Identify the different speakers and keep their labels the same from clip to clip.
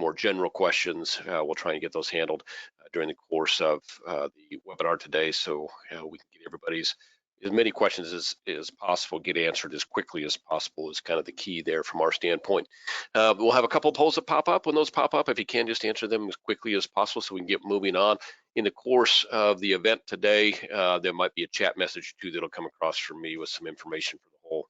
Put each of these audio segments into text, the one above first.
Speaker 1: more general questions, we'll try and get those handled during the course of the webinar today, so we can get everybody's as many questions as possible get answered as quickly as possible is kind of the key there from our standpoint. We'll have a couple of polls that pop up. When those pop up, if you can, just answer them as quickly as possible so we can get moving on. In the course of the event today, there might be a chat message too that'll come across from me with some information for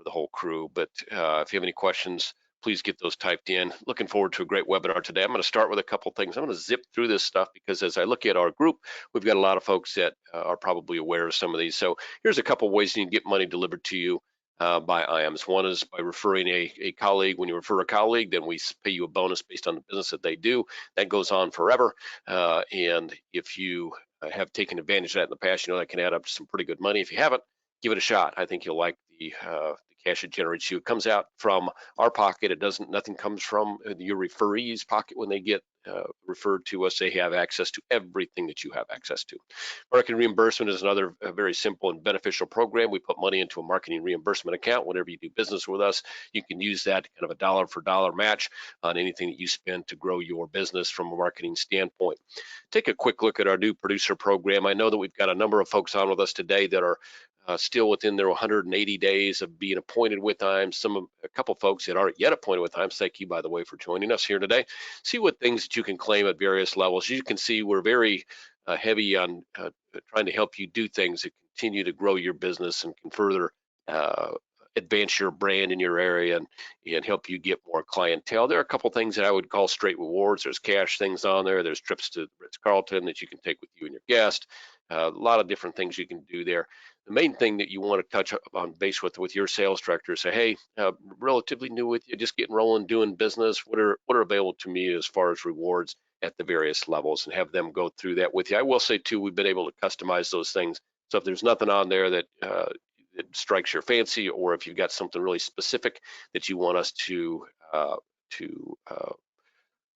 Speaker 1: the whole crew. But if you have any questions, please get those typed in. Looking forward to a great webinar today. I'm going to start with a couple things. I'm going to zip through this stuff because as I look at our group, we've got a lot of folks that are probably aware of some of these. So here's a couple ways you can get money delivered to you by IAMS. One is by referring a colleague. When you refer a colleague, then we pay you a bonus based on the business that they do. That goes on forever. And if you have taken advantage of that in the past, you know that can add up to some pretty good money. If you haven't, give it a shot. I think you'll like the cash it generates you. It comes out from our pocket. It doesn't, nothing comes from your referee's pocket when they get referred to us. They have access to everything that you have access to. Marketing reimbursement is another very simple and beneficial program. We put money into a marketing reimbursement account. Whenever you do business with us, you can use that kind of a dollar for dollar match on anything that you spend to grow your business from a marketing standpoint. Take a quick look at our new producer program. I know that we've got a number of folks on with us today that are still within their 180 days of being appointed with IAMS. A couple folks that aren't yet appointed with IAMS. Thank you, by the way, for joining us here today. See what things that you can claim at various levels. You can see we're very heavy on trying to help you do things that continue to grow your business and can further advance your brand in your area and help you get more clientele. There are a couple things that I would call straight rewards. There's cash things on there. There's trips to Ritz-Carlton that you can take with you and your guest. A lot of different things you can do there. The main thing that you want to touch on base with your sales director is say, hey, relatively new with you, just getting rolling, doing business. What are available to me as far as rewards at the various levels, and have them go through that with you. I will say too, we've been able to customize those things. So if there's nothing on there that it strikes your fancy, or if you've got something really specific that you want us to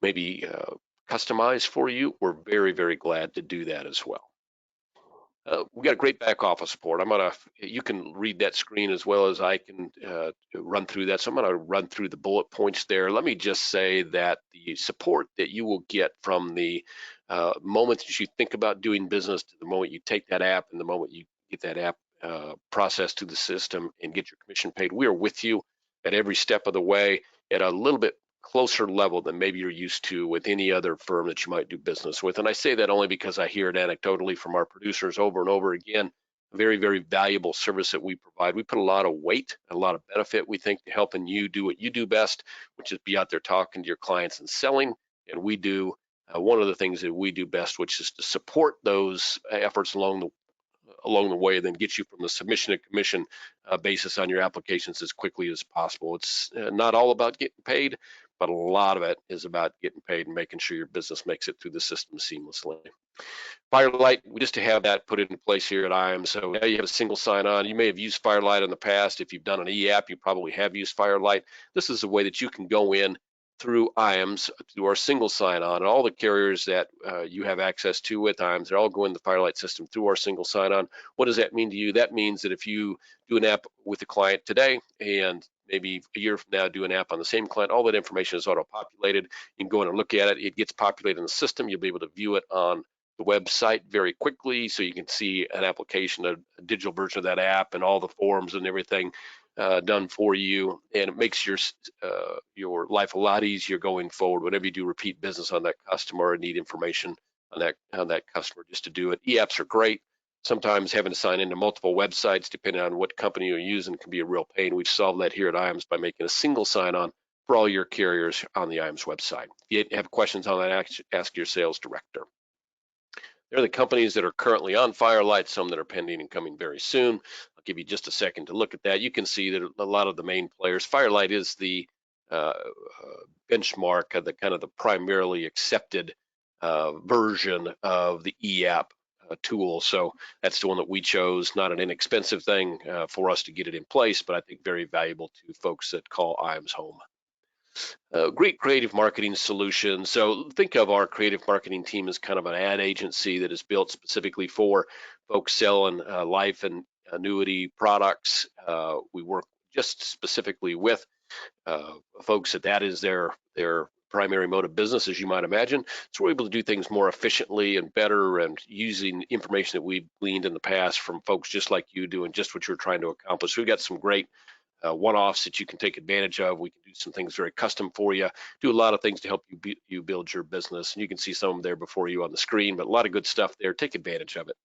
Speaker 1: maybe customize for you, we're very, very glad to do that as well. We've got great back office support. You can read that screen as well as I can run through that. So I'm gonna run through the bullet points there. Let me just say that the support that you will get from the moment that you think about doing business to the moment you take that app and the moment you get that app processed through the system and get your commission paid, we are with you at every step of the way at a little bit closer level than maybe you're used to with any other firm that you might do business with. And I say that only because I hear it anecdotally from our producers over and over again. A very, very valuable service that we provide. We put a lot of weight, a lot of benefit, we think, to helping you do what you do best, which is be out there talking to your clients and selling. And we do one of the things that we do best, which is to support those efforts along the way, then get you from the submission to commission basis on your applications as quickly as possible. It's not all about getting paid, but a lot of it is about getting paid and making sure your business makes it through the system seamlessly. Firelight, we just have that put into place here at IAMS. So now you have a single sign-on. You may have used Firelight in the past. If you've done an e-app, you probably have used Firelight. This is a way that you can go in through IAMS, through our single sign-on, and all the carriers that you have access to with IAMS, they're all going to the Firelight system through our single sign-on. What does that mean to you? That means that if you do an app with a client today and maybe a year from now do an app on the same client, all that information is auto-populated. You can go in and look at it. It gets populated in the system. You'll be able to view it on the website very quickly, so you can see an application, a digital version of that app, and all the forms and everything done for you, and it makes your life a lot easier going forward whenever you do repeat business on that customer and need information on that customer, just to do it. E-apps are great. Sometimes having to sign into multiple websites depending on what company you're using can be a real pain. We've solved that here at IAMS by making a single sign-on for all your carriers on the IAMS website. If you have questions on that, ask your sales director. There are the companies that are currently on Firelight, some that are pending and coming very soon. I'll give you just a second to look at that. You can see that a lot of the main players, Firelight is the benchmark of the kind of the primarily accepted version of the e-app tool. So that's the one that we chose. Not an inexpensive thing for us to get it in place, but I think very valuable to folks that call IAMS home. Great creative marketing solution. So think of our creative marketing team as kind of an ad agency that is built specifically for folks selling life and annuity products. We work just specifically with folks that is their primary mode of business, as you might imagine. So we're able to do things more efficiently and better, and using information that we've gleaned in the past from folks just like you doing just what you're trying to accomplish. We've got some great one-offs that you can take advantage of. We can do some things very custom for you, do a lot of things to help you build your business. And you can see some of them there before you on the screen, but a lot of good stuff there. Take advantage of it.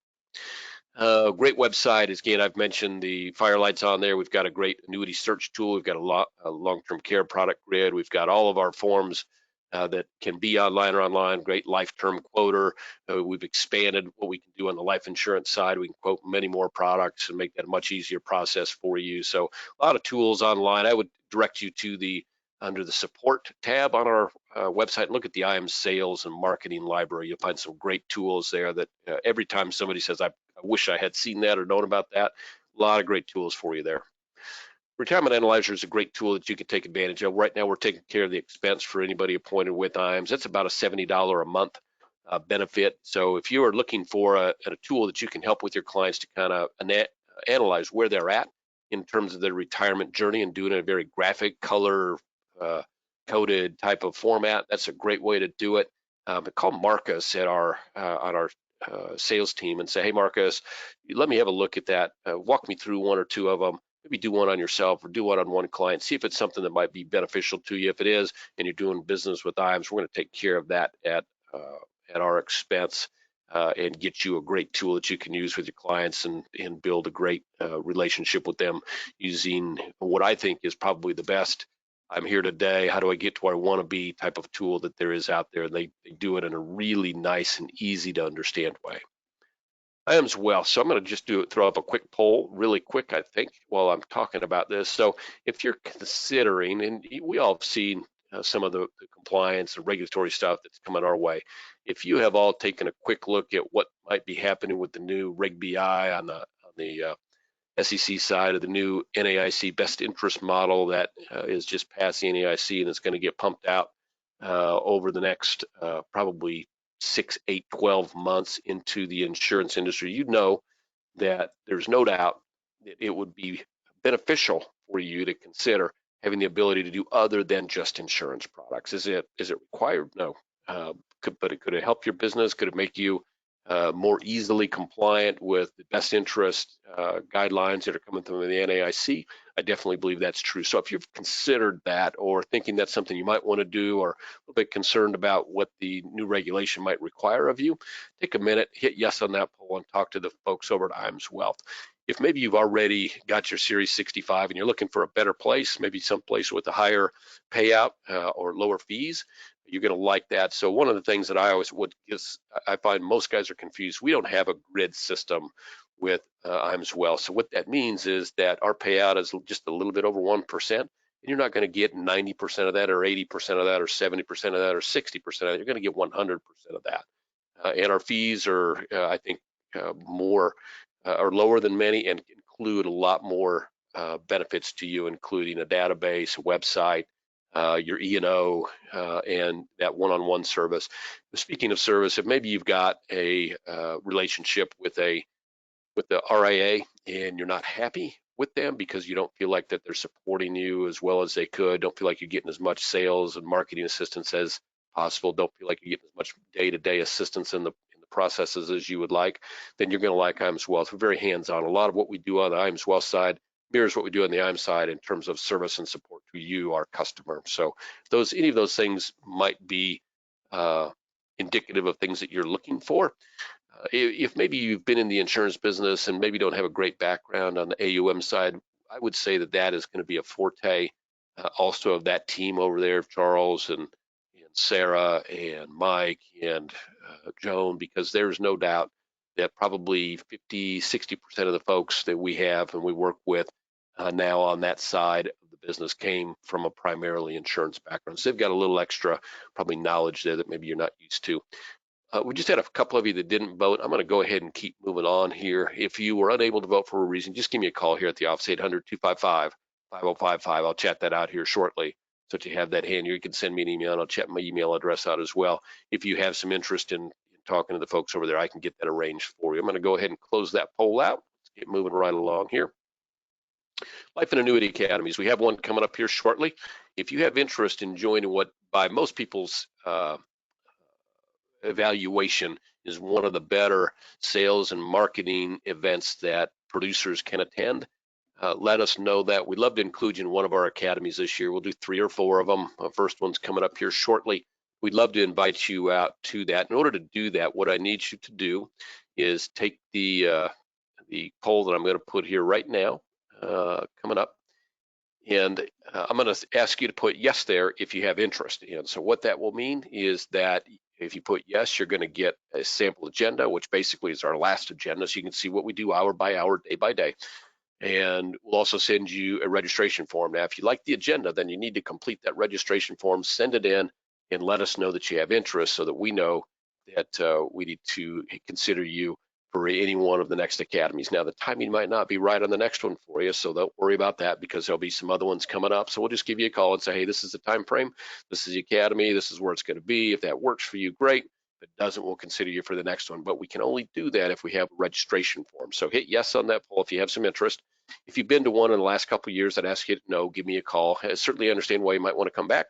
Speaker 1: Great website. Again, I've mentioned the firelights on there. We've got a great annuity search tool. We've got a long-term care product grid. We've got all of our forms that can be online or online. Great life term quoter. We've expanded what we can do on the life insurance side. We can quote many more products and make that a much easier process for you. So a lot of tools online. I would direct you to under the support tab on our website. Look at the IM sales and marketing library. You'll find some great tools there that every time somebody says, I wish I had seen that or known about that, a lot of great tools for you there. Retirement Analyzer is a great tool that you can take advantage of. Right now, we're taking care of the expense for anybody appointed with IMS. That's about a $70 a month benefit. So if you are looking for a tool that you can help with your clients to kind of analyze where they're at in terms of their retirement journey and do it in a very graphic, color coded type of format, that's a great way to do it. But call Marcus at on our sales team and say, hey, Marcus, let me have a look at that. Walk me through one or two of them. Maybe do one on yourself or do one on one client. See if it's something that might be beneficial to you. If it is, and you're doing business with IMS, we're going to take care of that at our expense and get you a great tool that you can use with your clients and build a great relationship with them using what I think is probably the best. I'm here today. How do I get to where I want to be type of tool that there is out there? And they do it in a really nice and easy to understand way. IMS well. So I'm going to just throw up a quick poll, really quick, I think, while I'm talking about this. So if you're considering, and we all have seen some of the compliance and regulatory stuff that's coming our way. If you have all taken a quick look at what might be happening with the new Reg BI on the SEC side of the new NAIC best interest model that is just past the NAIC and it's going to get pumped out over the next probably 6, 8, 12 months into the insurance industry, you know that there's no doubt that it would be beneficial for you to consider having the ability to do other than just insurance products. Is it required? No. But could it help your business? Could it make you more easily compliant with the best interest guidelines that are coming from the NAIC? I definitely believe that's true. So if you've considered that or thinking that's something you might want to do or a little bit concerned about what the new regulation might require of you, take a minute, hit yes on that poll and talk to the folks over at IMS Wealth. If maybe you've already got your Series 65 and you're looking for a better place, maybe someplace with a higher payout or lower fees, you're going to like that. So one of the things that I always I find most guys are confused. We don't have a grid system with IMS Wealth. So what that means is that our payout is just a little bit over 1%. And you're not going to get 90% of that or 80% of that or 70% of that or 60% of that. You're going to get 100% of that. And our fees are, I think, more or lower than many and include a lot more benefits to you, including a database, a website, your E&O, and that one-on-one service. Speaking of service, if maybe you've got a relationship with the RIA and you're not happy with them because you don't feel like that they're supporting you as well as they could, don't feel like you're getting as much sales and marketing assistance as possible, don't feel like you're getting as much day-to-day assistance in the processes as you would like, then you're going to like IMS Wealth. We're very hands-on. A lot of what we do on the IMS Wealth side mirrors what we do on the IMS side in terms of service and support to you, our customer. So any of those things might be indicative of things that you're looking for. If maybe you've been in the insurance business and maybe don't have a great background on the AUM side, I would say that is going to be a forte also of that team over there, Charles and Sarah and Mike and Joan, because there's no doubt that probably 50, 60% of the folks that we have and we work with now on that side of the business came from a primarily insurance background. So they've got a little extra probably knowledge there that maybe you're not used to. We just had a couple of you that didn't vote. I'm going to go ahead and keep moving on here. If you were unable to vote for a reason, just give me a call here at the office, 800-255-5055. I'll chat that out here shortly so that you have that handy. You can send me an email and I'll chat my email address out as well. If you have some interest in talking to the folks over there, I can get that arranged for you. I'm going to go ahead and close that poll out. Let's get moving right along here. Life and Annuity Academies. We have one coming up here shortly. If you have interest in joining what by most people's evaluation, is one of the better sales and marketing events that producers can attend. Let us know that. We'd love to include you in one of our academies this year. We'll do 3 or 4 of them. The first one's coming up here shortly. We'd love to invite you out to that. In order to do that, what I need you to do is take the poll that I'm going to put here right now, coming up, and I'm going to ask you to put yes there if you have interest. And so what that will mean is that if you put yes, you're going to get a sample agenda, which basically is our last agenda, so you can see what we do hour by hour, day by day. And we'll also send you a registration form. Now, if you like the agenda, then you need to complete that registration form, send it in, and let us know that you have interest so that we know that we need to consider you for any one of the next academies. Now, the timing might not be right on the next one for you, so don't worry about that because there'll be some other ones coming up. So we'll just give you a call and say, hey, this is the time frame, this is the academy, this is where it's going to be. If that works for you, great. If it doesn't, we'll consider you for the next one. But we can only do that if we have a registration form. So hit yes on that poll if you have some interest. If you've been to one in the last couple of years, I'd ask you to no, give me a call. I certainly understand why you might want to come back.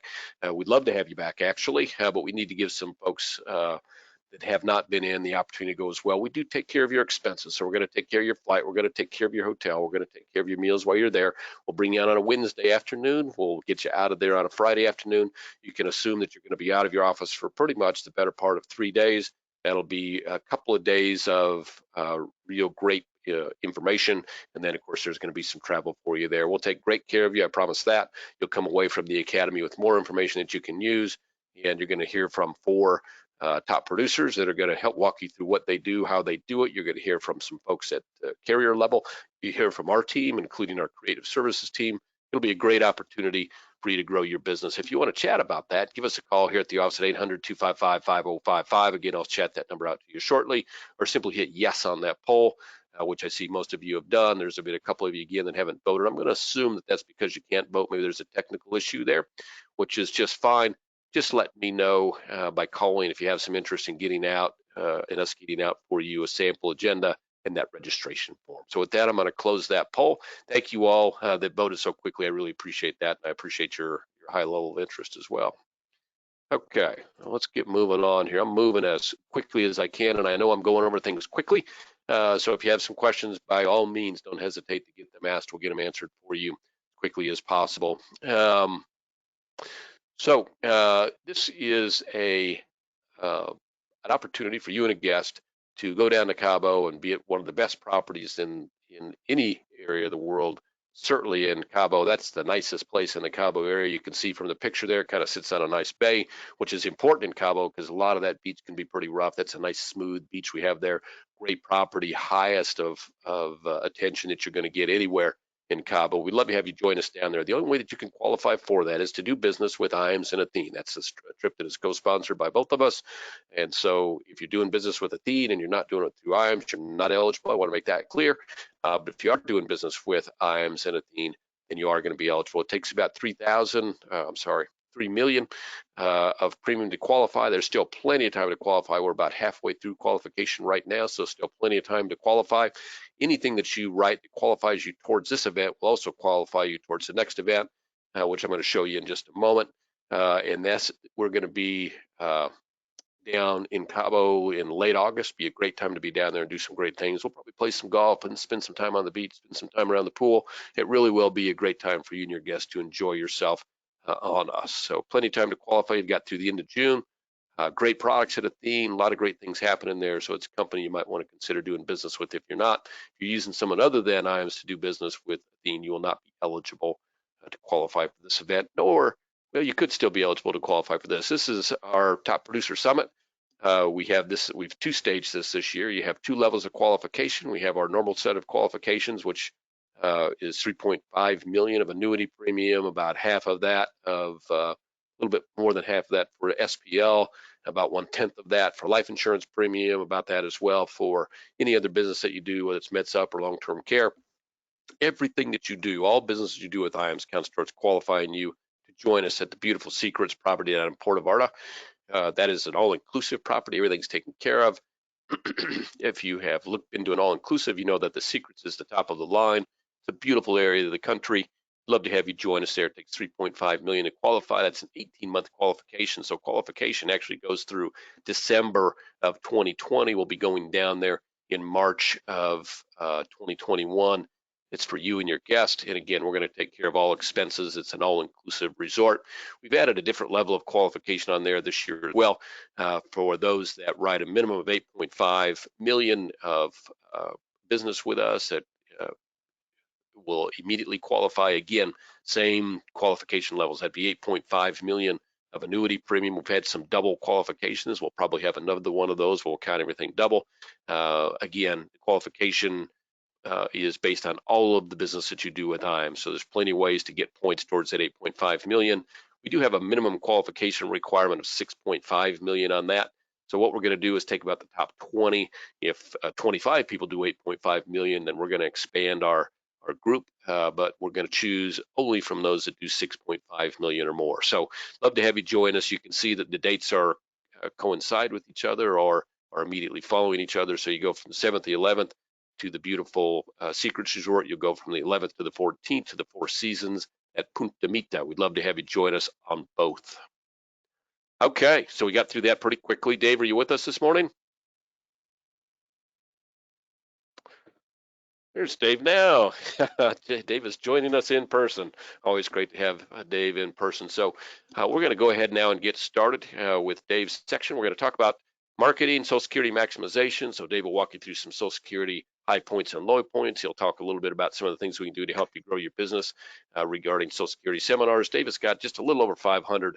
Speaker 1: We'd love to have you back, actually, but we need to give some folks that have not been in the opportunity to go as well. We do take care of your expenses. So we're going to take care of your flight. We're going to take care of your hotel. We're going to take care of your meals while you're there. We'll bring you out on a Wednesday afternoon. We'll get you out of there on a Friday afternoon. You can assume that you're going to be out of your office for pretty much the better part of 3 days. That'll be a couple of days of real great information. And then, of course, there's going to be some travel for you there. We'll take great care of you. I promise that. You'll come away from the academy with more information that you can use. And you're going to hear from 4 top producers that are going to help walk you through what they do, how they do it. You're going to hear from some folks at the carrier level. You hear from our team, including our creative services team. It'll be a great opportunity for you to grow your business. If you want to chat about that, give us a call here at the office at 800-255-5055. Again, I'll chat that number out to you shortly, or simply hit yes on that poll, which I see most of you have done. There's been a couple of you again that haven't voted. I'm going to assume that that's because you can't vote. Maybe there's a technical issue there, which is just fine. Just let me know by calling if you have some interest in getting out and us getting out for you a sample agenda and that registration form. So with that, I'm going to close that poll. Thank you all that voted so quickly. I really appreciate that. I appreciate your high level of interest as well. Okay, let's get moving on here. I'm moving as quickly as I can, and I know I'm going over things quickly. So if you have some questions, by all means, don't hesitate to get them asked. We'll get them answered for you as quickly as possible. So this is an opportunity for you and a guest to go down to Cabo and be at one of the best properties in any area of the world. Certainly in Cabo, that's the nicest place in the Cabo area. You can see from the picture there, it kind of sits on a nice bay, which is important in Cabo because a lot of that beach can be pretty rough. That's a nice smooth beach we have there. Great property, highest of attention that you're going to get anywhere in Cabo. We'd love to have you join us down there. The only way that you can qualify for that is to do business with IAMS and Athene. That's a trip that is co-sponsored by both of us. And so if you're doing business with Athene and you're not doing it through IAMS, you're not eligible. I want to make that clear. But if you are doing business with IAMS and Athene, then you are going to be eligible. It takes about 3 million of premium to qualify. There's still plenty of time to qualify. We're about halfway through qualification right now, so still plenty of time to qualify. Anything that you write that qualifies you towards this event will also qualify you towards the next event, which I'm going to show you in just a moment. And we're going to be down in Cabo in late August. Be a great time to be down there and do some great things. We'll probably play some golf and spend some time on the beach, spend some time around the pool. It really will be a great time for you and your guests to enjoy yourself on us. So plenty of time to qualify. You've got through the end of June. Great products at Athene, a lot of great things happening there. So it's a company you might want to consider doing business with. If you're not, if you're using someone other than IAMS to do business with Athene, you will not be eligible to qualify for this event, or well, you could still be eligible to qualify for this. This is our Top Producer Summit. We've 2-staged this year. You have 2 levels of qualification. We have our normal set of qualifications, which is 3.5 million of annuity premium, about half of that a little bit more than half of that for SPL, about 1/10 of that for life insurance premium, about that as well for any other business that you do, whether it's MedSup or long-term care. Everything that you do, all businesses you do with IAMS counts towards qualifying you to join us at the beautiful Secrets property down in Puerto Vallarta. That is an all-inclusive property. Everything's taken care of. If you have looked into an all-inclusive, you know that the Secrets is the top of the line. It's a beautiful area of the country. Love to have you join us there. It takes 3.5 million to qualify. That's an 18-month qualification. So qualification actually goes through December of 2020. We'll be going down there in March of 2021. It's for you and your guest. And again, we're going to take care of all expenses. It's an all-inclusive resort. We've added a different level of qualification on there this year as well for those that write a minimum of 8.5 million of business with us that will immediately qualify. Again, same qualification levels. That'd be 8.5 million of annuity premium. We've had some double qualifications. We'll probably have another one of those. We'll count everything double. Again, qualification is based on all of the business that you do with IAM. So there's plenty of ways to get points towards that 8.5 million. We do have a minimum qualification requirement of 6.5 million on that. So what we're going to do is take about the top 20. If 25 people do 8.5 million, then we're going to expand our group, but we're going to choose only from those that do 6.5 million or more. So love to have you join us. You can see that the dates are coincide with each other or are immediately following each other. So you go from the 7th to the 11th to the beautiful Secrets Resort. You'll go from the 11th to the 14th to the Four Seasons at Punta Mita. We'd love to have you join us on both. Okay, so we got through that pretty quickly. Dave, are you with us this morning? There's Dave now. Dave is joining us in person. Always great to have Dave in person. So we're going to go ahead now and get started with Dave's section. We're going to talk about marketing, Social Security maximization. So Dave will walk you through some Social Security high points and low points. He'll talk a little bit about some of the things we can do to help you grow your business regarding Social Security seminars. Dave has got just a little over 500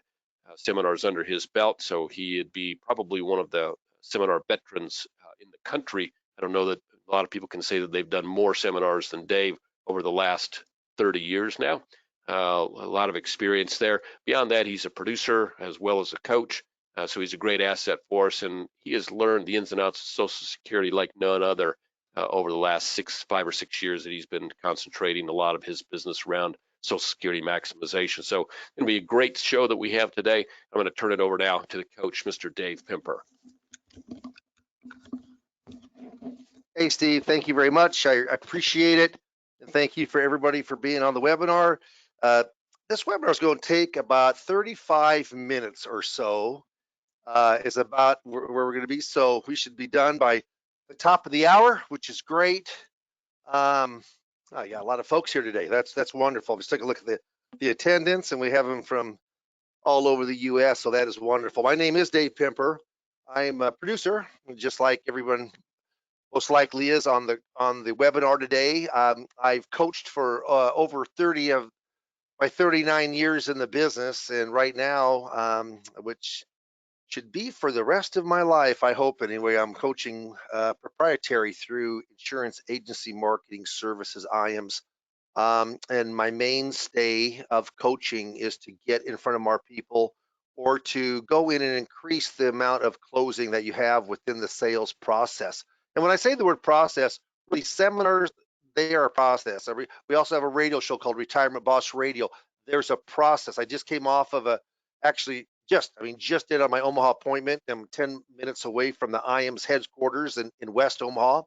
Speaker 1: seminars under his belt. So he'd be probably one of the seminar veterans in the country. I don't know that a lot of people can say that they've done more seminars than Dave over the last 30 years now. A lot of experience there. Beyond that, he's a producer as well as a coach. So he's a great asset for us, and he has learned the ins and outs of Social Security like none other over the last 5 or 6 years that he's been concentrating a lot of his business around Social Security maximization. So it's going to be a great show that we have today. I'm going to turn it over now to the coach, Mr. Dave Pimper.
Speaker 2: Hey, Steve, thank you very much. I appreciate it. And thank you for everybody for being on the webinar. This webinar is going to take about 35 minutes or so. Is about where we're going to be. So we should be done by the top of the hour, which is great. Oh, yeah, a lot of folks here today. That's wonderful. Just take a look at the attendance, and we have them from all over the U.S. So that is wonderful. My name is Dave Pimper. I'm a producer, just like everyone most likely is on the webinar today. I've coached for over 30 of my 39 years in the business, and right now, which should be for the rest of my life, I hope anyway, I'm coaching proprietary through insurance agency marketing services, IAMS. And my mainstay of coaching is to get in front of more people or to go in and increase the amount of closing that you have within the sales process. And when I say the word process, really seminars, they are a process. We also have a radio show called Retirement Boss Radio. There's a process. I just came off of just did on my Omaha appointment. I'm 10 minutes away from the IAMS headquarters in West Omaha.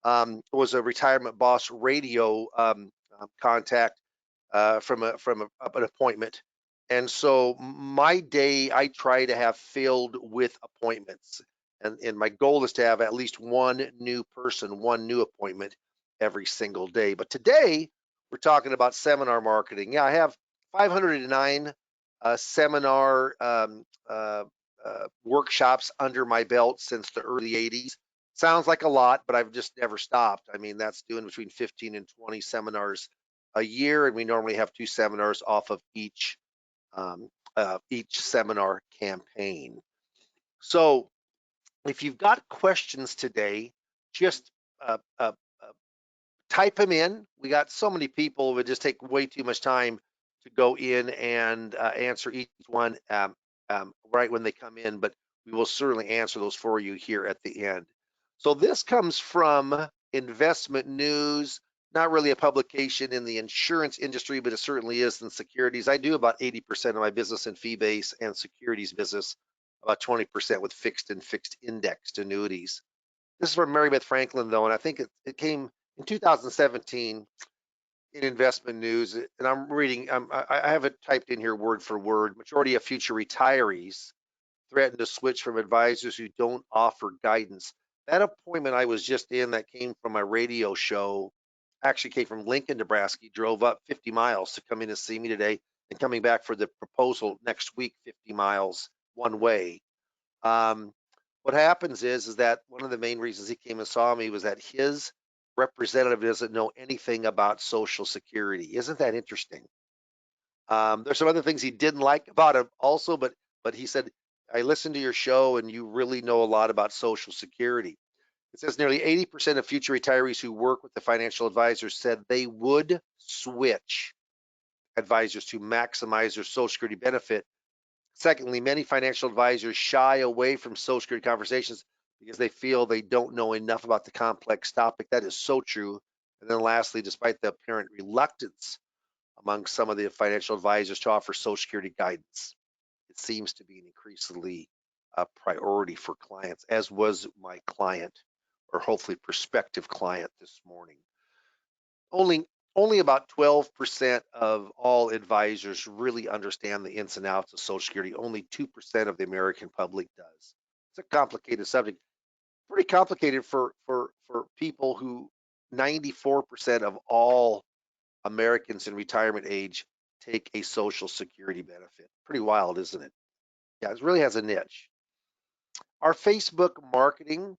Speaker 2: It was a Retirement Boss Radio contact from an appointment. And so my day, I try to have filled with appointments. And my goal is to have at least one new person, one new appointment every single day. But today, we're talking about seminar marketing. Yeah, I have 509 seminar workshops under my belt since the early 80s. Sounds like a lot, but I've just never stopped. I mean, that's doing between 15 and 20 seminars a year, and we normally have 2 seminars off of each seminar campaign. So if you've got questions today, just type them in. We got so many people, it would just take way too much time to go in and answer each one right when they come in, but we will certainly answer those for you here at the end. So this comes from Investment News, not really a publication in the insurance industry, but it certainly is in securities. I do about 80% of my business in fee-based and securities business, about 20% with fixed and fixed indexed annuities. This is from Mary Beth Franklin, though, and I think it came in 2017. in investment news, and I'm reading, I have it typed in here word for word. Majority of future retirees threaten to switch from advisors who don't offer guidance. That appointment I was just in that came from my radio show actually came from Lincoln, Nebraska. He drove up 50 miles to come in and see me today and coming back for the proposal next week, 50 miles one way. Um, what happens is that one of the main reasons he came and saw me was that his representative doesn't know anything about Social Security. Isn't that interesting? There's some other things he didn't like about him also, but he said, I listened to your show and you really know a lot about Social Security. It says nearly 80% of future retirees who work with the financial advisors said they would switch advisors to maximize their Social Security benefit. Secondly, many financial advisors shy away from Social Security conversations because they feel they don't know enough about the complex topic. That is so true. And then lastly, despite the apparent reluctance among some of the financial advisors to offer Social Security guidance, it seems to be an increasingly priority for clients, as was my client, or hopefully prospective client this morning. Only about 12% of all advisors really understand the ins and outs of Social Security. Only 2% of the American public does. It's a complicated subject, pretty complicated for people who 94% of all Americans in retirement age take a Social Security benefit. Pretty wild, isn't it? Yeah, it really has a niche. Our Facebook marketing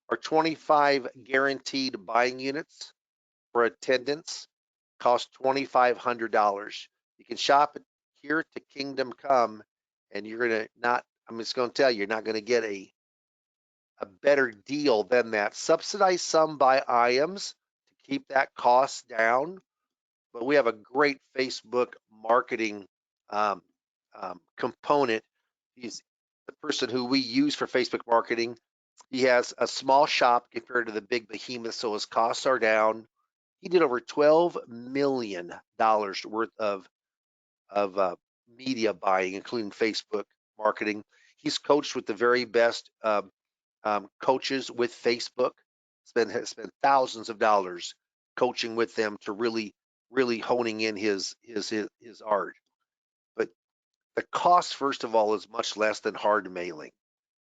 Speaker 2: are 25 guaranteed buying units for attendance, cost $2,500. You can shop it here to Kingdom Come, and you're gonna not. I'm just gonna tell you, you're not gonna get a better deal than that. Subsidize some by IAMS to keep that cost down, but we have a great Facebook marketing um, component. He's the person who we use for Facebook marketing. He has a small shop compared to the big behemoth, so his costs are down. He did over $12 million worth of media buying, including Facebook marketing. He's coached with the very best coaches with Facebook. Spent thousands of dollars coaching with them to really honing in his art. But the cost, first of all, is much less than hard mailing,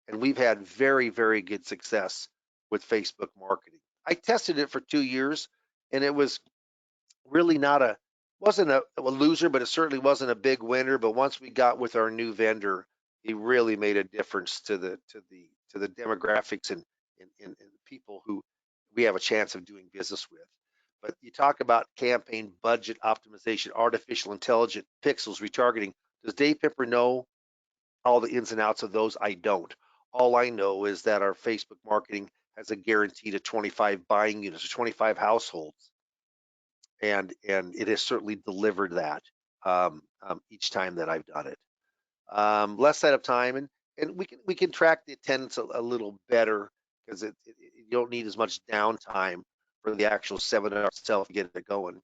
Speaker 2: and we've had very good success with Facebook marketing. I tested it for 2 years, and it was really not wasn't a loser, but it certainly wasn't a big winner. But once we got with our new vendor, he really made a difference to the demographics and people who we have a chance of doing business with. But you talk about campaign budget optimization, artificial intelligence, pixels, retargeting. Does Dave Pipper know all the ins and outs of those? I don't. All I know is that our Facebook marketing has a guarantee to 25 buying units or 25 households, and it has certainly delivered that each time that I've done it. Less set of time, and we can track the attendance a little better because you don't need as much downtime for the actual seminar itself to get it going.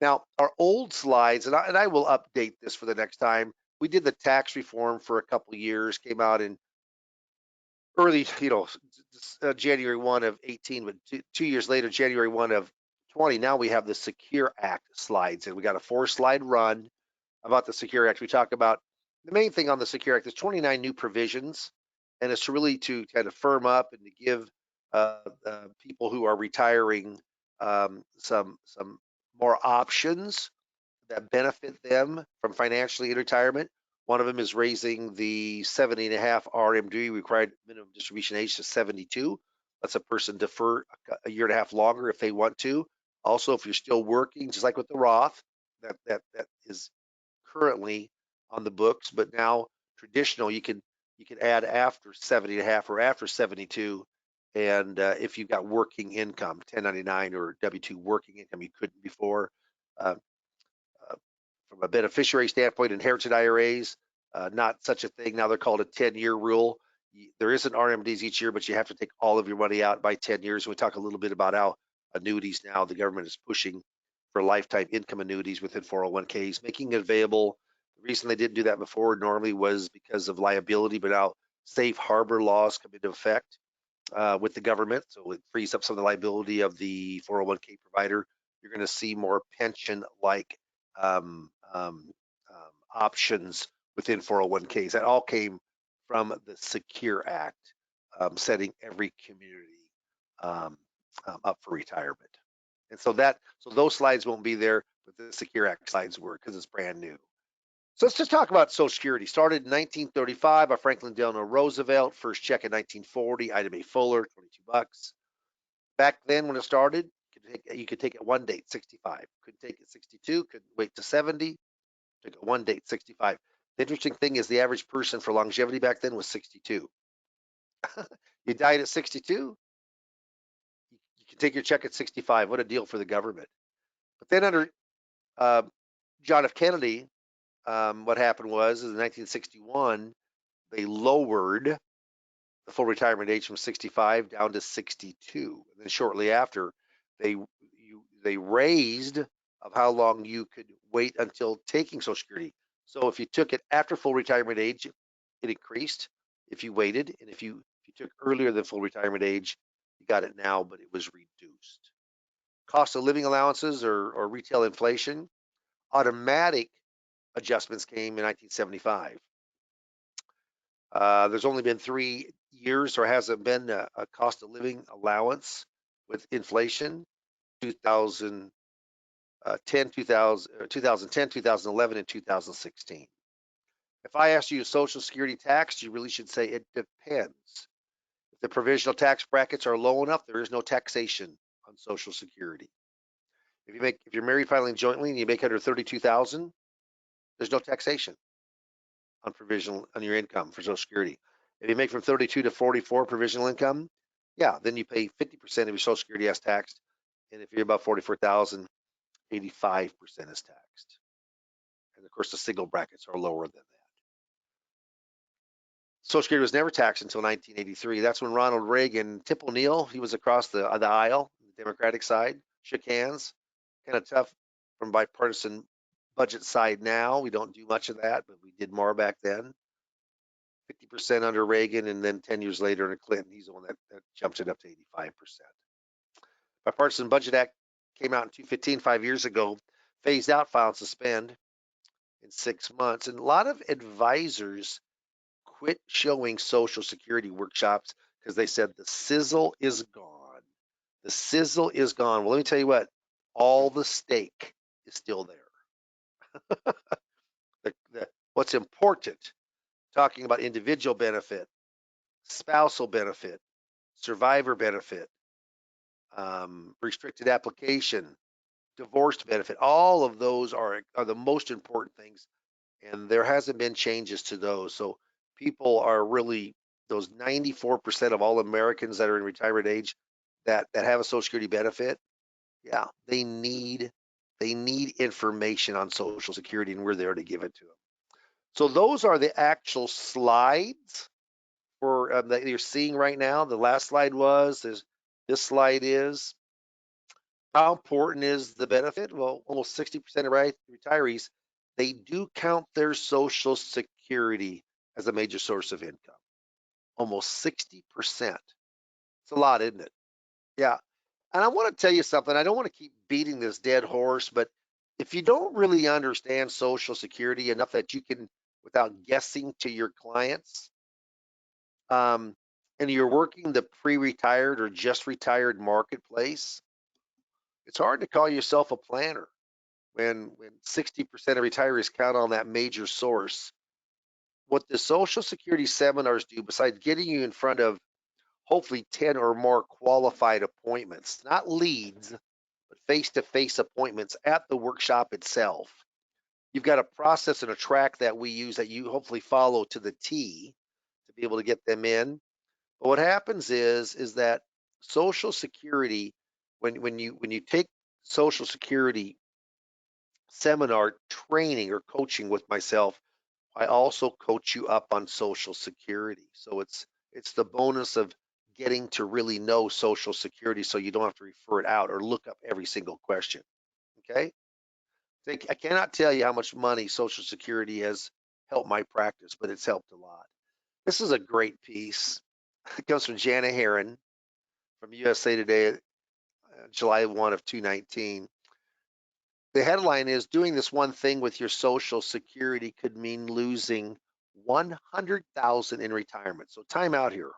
Speaker 2: Now, our old slides, and I will update this for the next time. We did the tax reform for a couple of years, came out in early, January 1 of 18, but 2 years later, January 1 of 20, now we have the Secure Act slides, and we got a 4-slide run about the Secure Act. We talk about the main thing on the Secure Act. There's 29 new provisions, and it's really to kind of firm up and to give people who are retiring some more options that benefit them from financially in retirement. One of them is raising the 70.5 RMD required minimum distribution age to 72. Lets a person defer a year and a half longer if they want to. Also, if you're still working, just like with the Roth, that is currently on the books, but now traditional, you can add after 70.5 or after 72. And if you've got working income, 1099 or W2 working income, you couldn't before. Uh, from a beneficiary standpoint, inherited IRAs, not such a thing. Now they're called a 10-year rule. There isn't RMDs each year, but you have to take all of your money out by 10 years. We talk a little bit about how annuities now, the government is pushing for lifetime income annuities within 401ks, making it available. The reason they didn't do that before normally was because of liability, but now safe harbor laws come into effect with the government. So it frees up some of the liability of the 401k provider you're going to see more pension-like options within 401ks. That all came from the Secure Act, setting every community up for retirement. And so those slides won't be there, but the Secure Act slides were, because it's brand new. So let's just talk about Social Security. Started in 1935 by Franklin Delano Roosevelt. First check in 1940, Ida Mae Fuller, 22 bucks. Back then when it started, you could take it one date, 65. Could take it 62, could wait to 70, took it one date, 65. The interesting thing is the average person for longevity back then was 62. You died at 62, you can take your check at 65. What a deal for the government. But then under John F. Kennedy, what happened was in 1961, they lowered the full retirement age from 65 down to 62. And then shortly after, they raised of how long you could wait until taking Social Security. So if you took it after full retirement age, it increased. If you waited, and if you took earlier than full retirement age, you got it now, but it was reduced. Cost of living allowances or retail inflation, automatic adjustments came in 1975. There's only been 3 years, or hasn't been a cost of living allowance with inflation, 2010, 2010, 2011, and 2016. If I asked you Social Security tax, you really should say it depends. If the provisional tax brackets are low enough, there is no taxation on Social Security. If you're married filing jointly and you make under 32,000, there's no taxation on provisional on your income for Social Security. If you make from 32 to 44 provisional income, yeah, then you pay 50% of your Social Security as taxed. And if you're about 44,000, 85% is taxed. And of course, the single brackets are lower than that. Social Security was never taxed until 1983. That's when Ronald Reagan, Tip O'Neill, he was across the aisle, the Democratic side, shook hands. Kind of tough from bipartisan budget side now. We don't do much of that, but we did more back then. 50% under Reagan, and then 10 years later under Clinton, he's the one that jumped it up to 85%. Bipartisan Budget Act came out in 2015, 5 years ago, phased out, file, and suspend in 6 months. And a lot of advisors quit showing Social Security workshops because they said the sizzle is gone. The sizzle is gone. Well, let me tell you what, all the steak is still there. What's important, talking about individual benefit, spousal benefit, survivor benefit, restricted application, divorced benefit, all of those are the most important things. And there hasn't been changes to those. So people are really, those 94% of all Americans that are in retirement age that have a Social Security benefit, yeah, they need information on Social Security, and we're there to give it to them. So those are the actual slides for that you're seeing right now. The last slide was, this slide is, how important is the benefit? Well, almost 60% of retirees, they do count their Social Security as a major source of income. Almost 60%. It's a lot, isn't it? Yeah. And I want to tell you something. I don't want to keep beating this dead horse, but if you don't really understand Social Security enough that you can, without guessing to your clients, and you're working the pre-retired or just retired marketplace, it's hard to call yourself a planner when 60% of retirees count on that major source. What the Social Security seminars do, besides getting you in front of hopefully 10 or more qualified appointments, not leads, but face-to-face appointments at the workshop itself. You've got a process and a track that we use that you hopefully follow to the T to be able to get them in. But what happens is that Social Security, when you take Social Security seminar training or coaching with myself, I also coach you up on Social Security. So it's the bonus of getting to really know Social Security, so you don't have to refer it out or look up every single question. Okay? I cannot tell you how much money Social Security has helped my practice, but it's helped a lot. This is a great piece. It comes from Jana Heron from USA Today, July 1 of 2019. The headline is, doing this one thing with your Social Security could mean losing 100,000 in retirement. So time out here.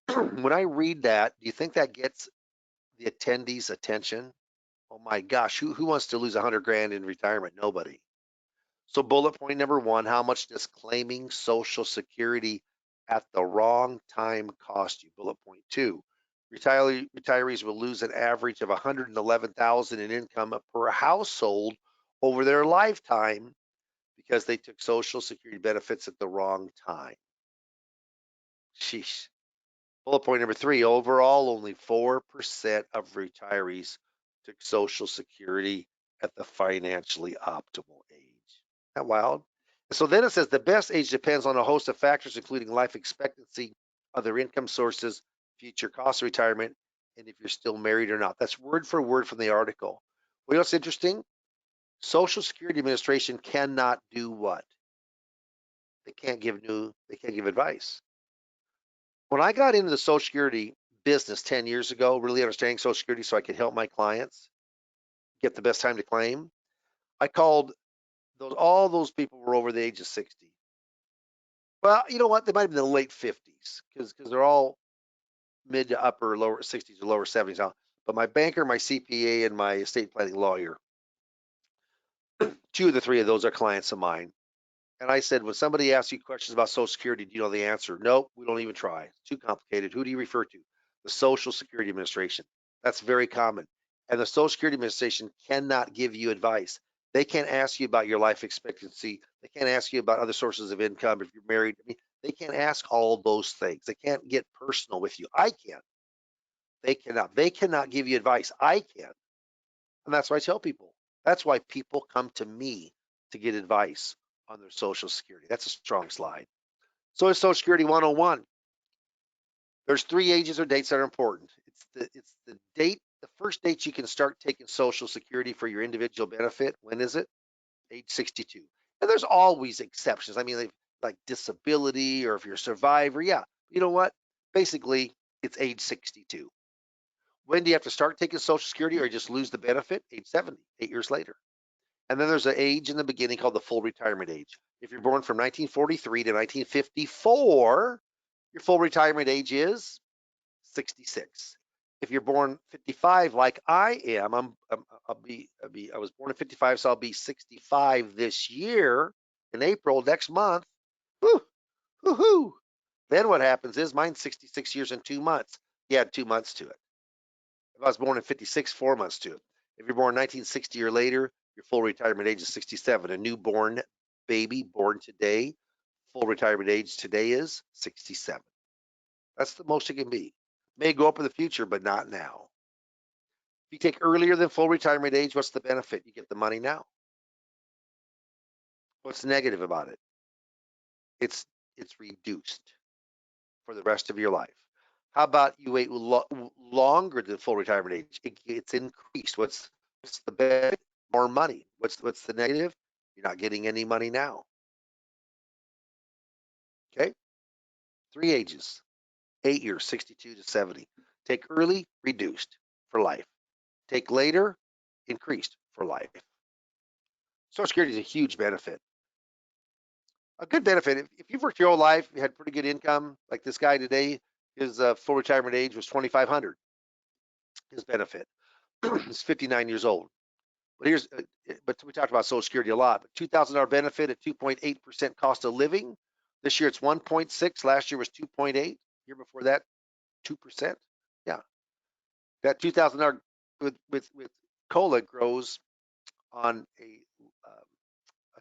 Speaker 2: When I read that, do you think that gets the attendees' attention? Oh my gosh, who wants to lose 100 grand in retirement? Nobody. So bullet point number one, how much does claiming Social Security at the wrong time cost you? Bullet point two, retirees will lose an average of 111,000 in income per household over their lifetime because they took Social Security benefits at the wrong time. Sheesh. Bullet point number three, overall, only 4% of retirees took Social Security at the financially optimal age. Isn't that wild? So then it says the best age depends on a host of factors, including life expectancy, other income sources, future cost of retirement, and if you're still married or not. That's word for word from the article. Well, you know what's interesting? Social Security Administration cannot do what? They can't give advice. When I got into the Social Security business 10 years ago, really understanding Social Security so I could help my clients get the best time to claim, I called all those people were over the age of 60. Well, you know what? They might have been in the late 50s because they're all mid to upper lower 60s or lower 70s now. But my banker, my CPA, and my estate planning lawyer, two of the three of those are clients of mine. And I said, when somebody asks you questions about Social Security, do you know the answer? Nope, we don't even try. It's too complicated. Who do you refer to? The Social Security Administration. That's very common. And the Social Security Administration cannot give you advice. They can't ask you about your life expectancy. They can't ask you about other sources of income if you're married. I mean, they can't ask all those things. They can't get personal with you. I can. They cannot. They cannot give you advice. I can. And that's why I tell people. That's why people come to me to get advice on their Social Security. That's a strong slide. So it's Social Security 101. There's three ages or dates that are important. It's the date, the first date you can start taking Social Security for your individual benefit. When is it? Age 62. And there's always exceptions. I mean, like disability or if you're a survivor, yeah. You know what? Basically, it's age 62. When do you have to start taking Social Security or just lose the benefit? Age 70, 8 years later. And then there's an age in the beginning called the full retirement age. If you're born from 1943 to 1954, your full retirement age is 66. If you're born 55, like I am, I was born in 55, so I'll be 65 this year in April next month. Woo, hoo. Then what happens is mine's 66 years and 2 months. You add 2 months to it. If I was born in 56, 4 months to it. If you're born 1960 or later, your full retirement age is 67. A newborn baby born today, full retirement age today is 67. That's the most it can be. May go up in the future, but not now. If you take earlier than full retirement age, what's the benefit? You get the money now. What's negative about it? It's reduced for the rest of your life. How about you wait longer than full retirement age? It's increased. What's the benefit? More money. What's the negative? You're not getting any money now. Okay? Three ages. 8 years, 62 to 70. Take early, reduced for life. Take later, increased for life. Social Security is a huge benefit. A good benefit, if you've worked your whole life, you had pretty good income, like this guy today, his full retirement age was 2,500. His benefit. He's 59 years old. But we talked about Social Security a lot. But $2,000 benefit at 2.8% cost of living. This year it's 1.6. Last year was 2.8. Year before that, 2%. Yeah, that $2,000 with COLA grows on a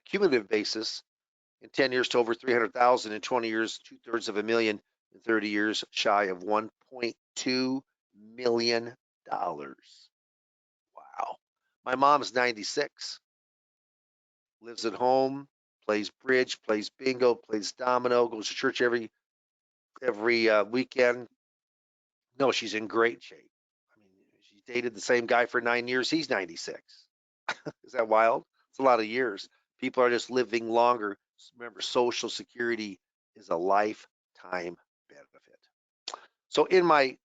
Speaker 2: cumulative basis in 10 years to over 300,000, in 20 years, 2/3 of a million, in 30 years, shy of $1.2 million. Wow. My mom's 96, lives at home, plays bridge, plays bingo, plays domino, goes to church every weekend. No, she's in great shape. I mean, she dated the same guy for 9 years. He's 96. Is that wild? It's a lot of years. People are just living longer. Remember, Social Security is a lifetime benefit. So in my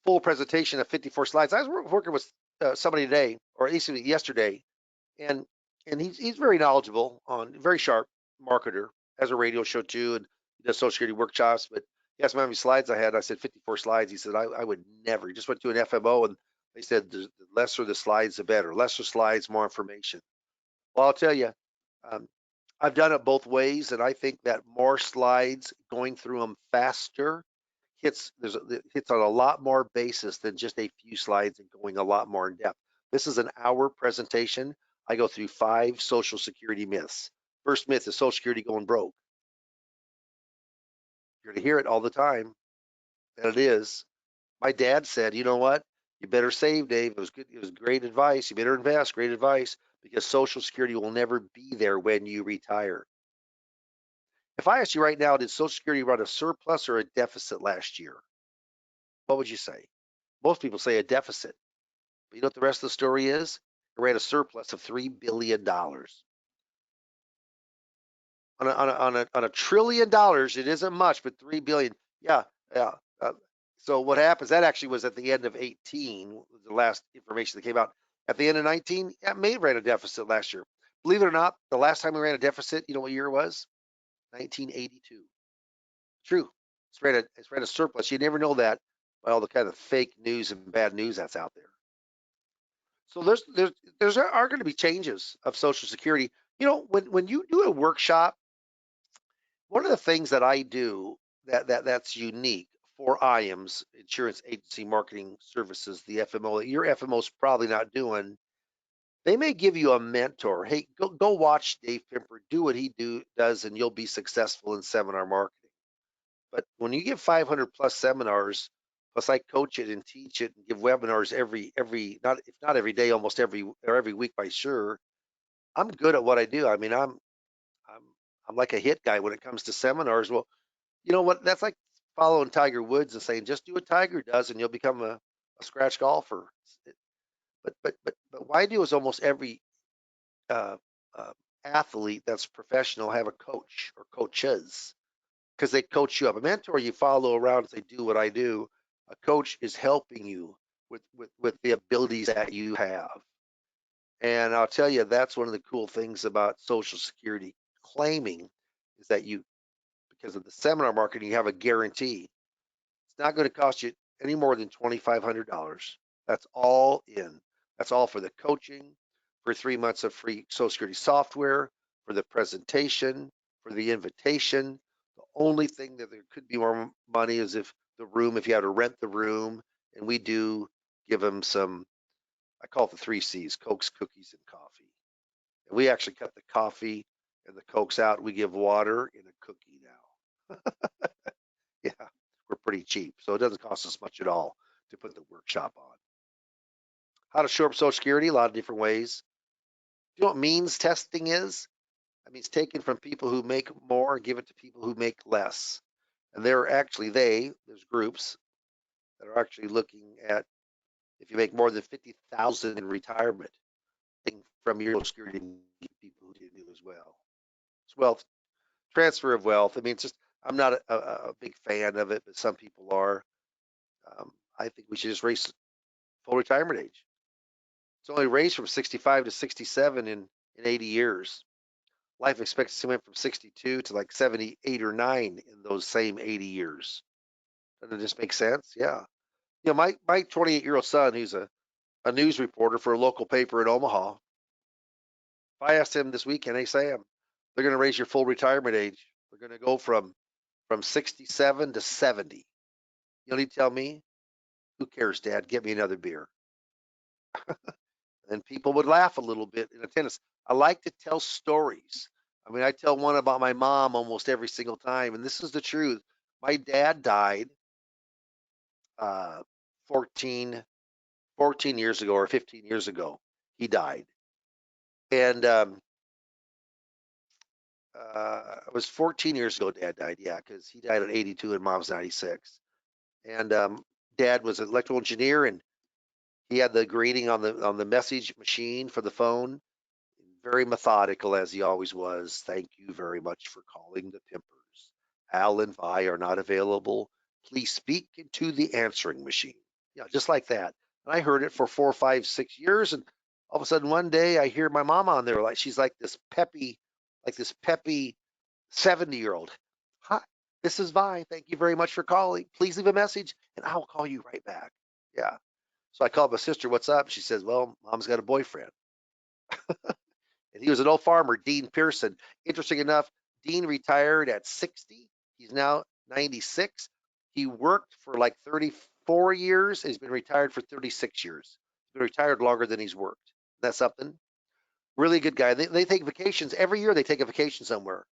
Speaker 2: full presentation of 54 slides, I was working with somebody today, or at least yesterday, and he's very knowledgeable, very sharp marketer, has a radio show too, and he does Social Security workshops. But he asked me how many slides I had. I said 54 slides. He said I would never. He just went to an FMO, and they said the lesser the slides, the better. Lesser slides, more information. Well, I'll tell you, um, I've done it both ways, and I think that more slides, going through them faster, it hits on a lot more basis than just a few slides and going a lot more in depth. This is an hour presentation. I go through 5 Social Security myths. First myth is Social Security going broke. You're going to hear it all the time, and it is. My dad said, you know what? You better save, Dave. It was good. It was great advice. You better invest. Great advice, because Social Security will never be there when you retire. If I asked you right now, did Social Security run a surplus or a deficit last year? What would you say? Most people say a deficit. But you know what the rest of the story is? It ran a surplus of $3 billion. On a $1 trillion, it isn't much, but 3 billion. Yeah, yeah. So what happens? That actually was at the end of 18, the last information that came out. At the end of 19, it may have ran a deficit last year. Believe it or not, the last time we ran a deficit, you know what year it was? 1982. True. It's ran a surplus. You never know that by all the kind of fake news and bad news that's out there. So there's are going to be changes of Social Security. You know, when you do a workshop, one of the things that I do that's unique for IAMS, Insurance Agency Marketing Services, the FMO, that your FMO is probably not doing. They may give you a mentor. Hey, go watch Dave Pimper do what he does, and you'll be successful in seminar marketing. But when you give 500 plus seminars, plus I coach it and teach it and give webinars every not if not every day, almost every week by sure. I'm good at what I do. I mean, I'm I'm like a hit guy when it comes to seminars. Well, you know what? That's like following Tiger Woods and saying just do what Tiger does and you'll become a scratch golfer. But what I do is almost every uh, uh, athlete that's professional have a coach or coaches, because they coach you up. A mentor you follow around and say, do what I do. A coach is helping you with the abilities that you have. And I'll tell you, that's one of the cool things about Social Security claiming is that because of the seminar marketing, you have a guarantee. It's not going to cost you any more than $2,500. That's all in. That's all for the coaching, for 3 months of free Social Security software, for the presentation, for the invitation. The only thing that there could be more money is if you had to rent the room, and we do give them some, I call it the 3 C's, Cokes, cookies, and coffee. And we actually cut the coffee and the Cokes out. We give water and a cookie now. Yeah, we're pretty cheap. So it doesn't cost us much at all to put the workshop on. How to show up Social Security, a lot of different ways. Do you know what means testing is? That means taking from people who make more and give it to people who make less. And there's groups that are actually looking at if you make more than 50,000 in retirement, from your Social Security and give people who didn't do as well. It's wealth, transfer of wealth. I mean, it's just, I'm not a big fan of it, but some people are. I think we should just raise full retirement age. It's only raised from 65 to 67 in 80 years. Life expectancy went from 62 to like 78 or 9 in those same 80 years. Doesn't it just make sense? Yeah. You know, my 28-year-old son, who's a news reporter for a local paper in Omaha, if I asked him this weekend, hey, Sam, they're going to raise your full retirement age. They're going to go from 67 to 70. You know what he'd tell me? Who cares, Dad? Get me another beer. And people would laugh a little bit in attendance. I like to tell stories. I mean, I tell one about my mom almost every single time, and this is the truth. My dad died uh, 14, 14 years ago or 15 years ago. He died. And it was 14 years ago Dad died, yeah, because he died at 82 and Mom's 96. And Dad was an electrical engineer, and he had the greeting on the message machine for the phone. Very methodical as he always was. Thank you very much for calling the Pimpers. Al and Vi are not available. Please speak into the answering machine. Yeah, just like that. And I heard it for 4, 5, 6 years. And all of a sudden one day I hear my mom on there, like she's like this peppy 70-year-old. Hi, this is Vi. Thank you very much for calling. Please leave a message and I'll call you right back. Yeah. So I called my sister, what's up? She says, well, mom's got a boyfriend. And he was an old farmer, Dean Pearson. Interesting enough, Dean retired at 60. He's now 96. He worked for like 34 years. He's been retired for 36 years. He's been retired longer than he's worked. That's something. Really good guy. They take vacations every year. They take a vacation somewhere.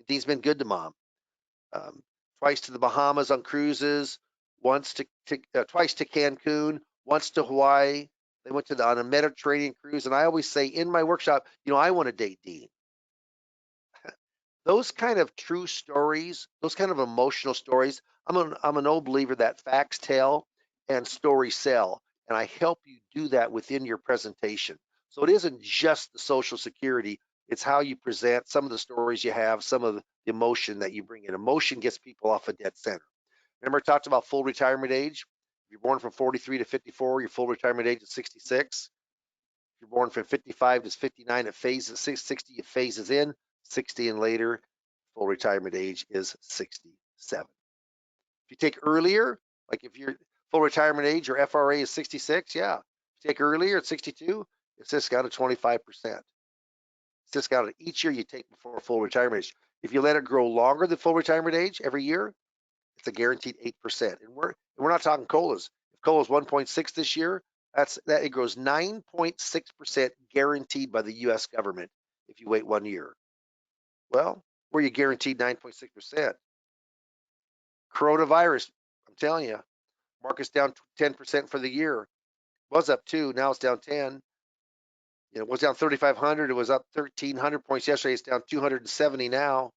Speaker 2: Dean's been good to mom. Um, Twice to the Bahamas on cruises. Twice to Cancun. Once to Hawaii. They went on a Mediterranean cruise. And I always say in my workshop, I want to date Dean. Those kind of true stories, those kind of emotional stories. I'm an old believer that facts tell and stories sell, and I help you do that within your presentation. So it isn't just the Social Security; it's how you present, some of the stories you have, some of the emotion that you bring in. Emotion gets people off a dead center. Remember, I talked about full retirement age. If you're born from 43 to 54, your full retirement age is 66. If you're born from 55 to 59, it phases. 60, it phases in. 60 and later, full retirement age is 67. If you take earlier, like if your full retirement age or FRA is 66, yeah. If you take earlier at 62, it's discounted 25%. It's discounted each year you take before full retirement age. If you let it grow longer than full retirement age every year, it's a guaranteed 8%. And we're not talking COLAs. If COLA is 1.6 this year, it grows 9.6% guaranteed by the US government if you wait 1 year. Well, where you guaranteed 9.6%? Coronavirus, I'm telling you, market's down 10% for the year. Was up 2, now it's down 10. It was down 3,500. It was up 1,300 points yesterday. It's down 270 now.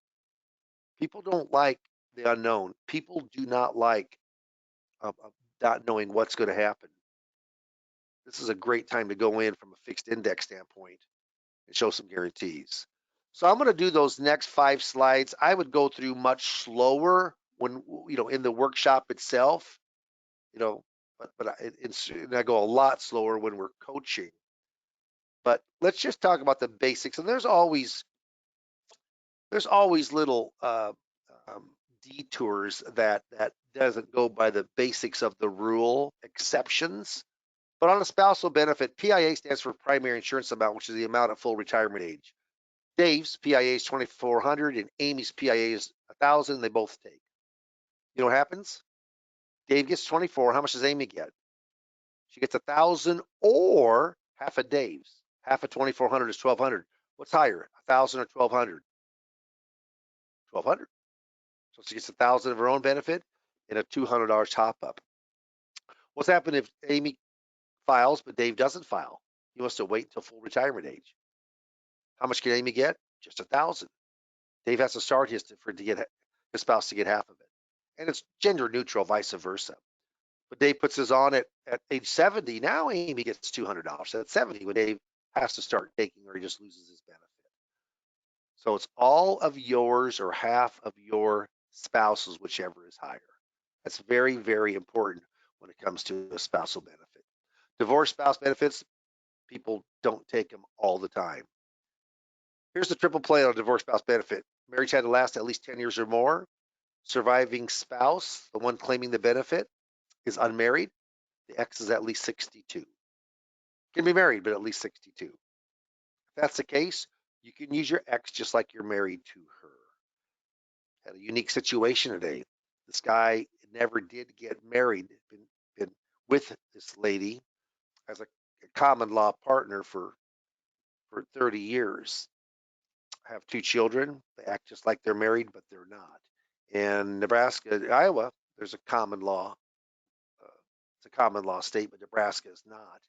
Speaker 2: People don't like the unknown. People do not like not knowing what's going to happen. This is a great time to go in from a fixed index standpoint and show some guarantees. So I'm going to do those next 5 slides. I would go through much slower when, in the workshop itself, but I go a lot slower when we're coaching. But let's just talk about the basics. And there's always little detours that doesn't go by the basics of the rule, exceptions. But on a spousal benefit, PIA stands for primary insurance amount, which is the amount at full retirement age. Dave's PIA is 2,400 and Amy's PIA is 1,000. They both take. You know what happens? Dave gets 24. How much does Amy get? She gets 1,000 or half of Dave's. Half of 2,400 is 1,200. What's higher, 1,000 or 1,200? 1,200. So she gets 1,000 of her own benefit and a $200 top up. What's happened if Amy files but Dave doesn't file? He wants to wait until full retirement age. How much can Amy get? Just 1,000. Dave has to start his spouse to get half of it. And it's gender neutral, vice versa. But Dave puts his on at age 70. Now Amy gets $200 at 70 when Dave has to start taking or he just loses his benefit. So it's all of yours or half of your spouse's, whichever is higher. That's very, very important when it comes to a spousal benefit. Divorce spouse benefits, people don't take them all the time. Here's the triple play on a divorce spouse benefit. Marriage had to last at least 10 years or more. Surviving spouse, the one claiming the benefit, is unmarried. The ex is at least 62. Can be married, but at least 62. If that's the case, you can use your ex just like you're married to her. Had a unique situation today. This guy never did get married, been with this lady as a common law partner for 30 years. Have 2 children. They act just like they're married, but they're not. In Nebraska, Iowa, there's a common law. It's a common law state, but Nebraska is not.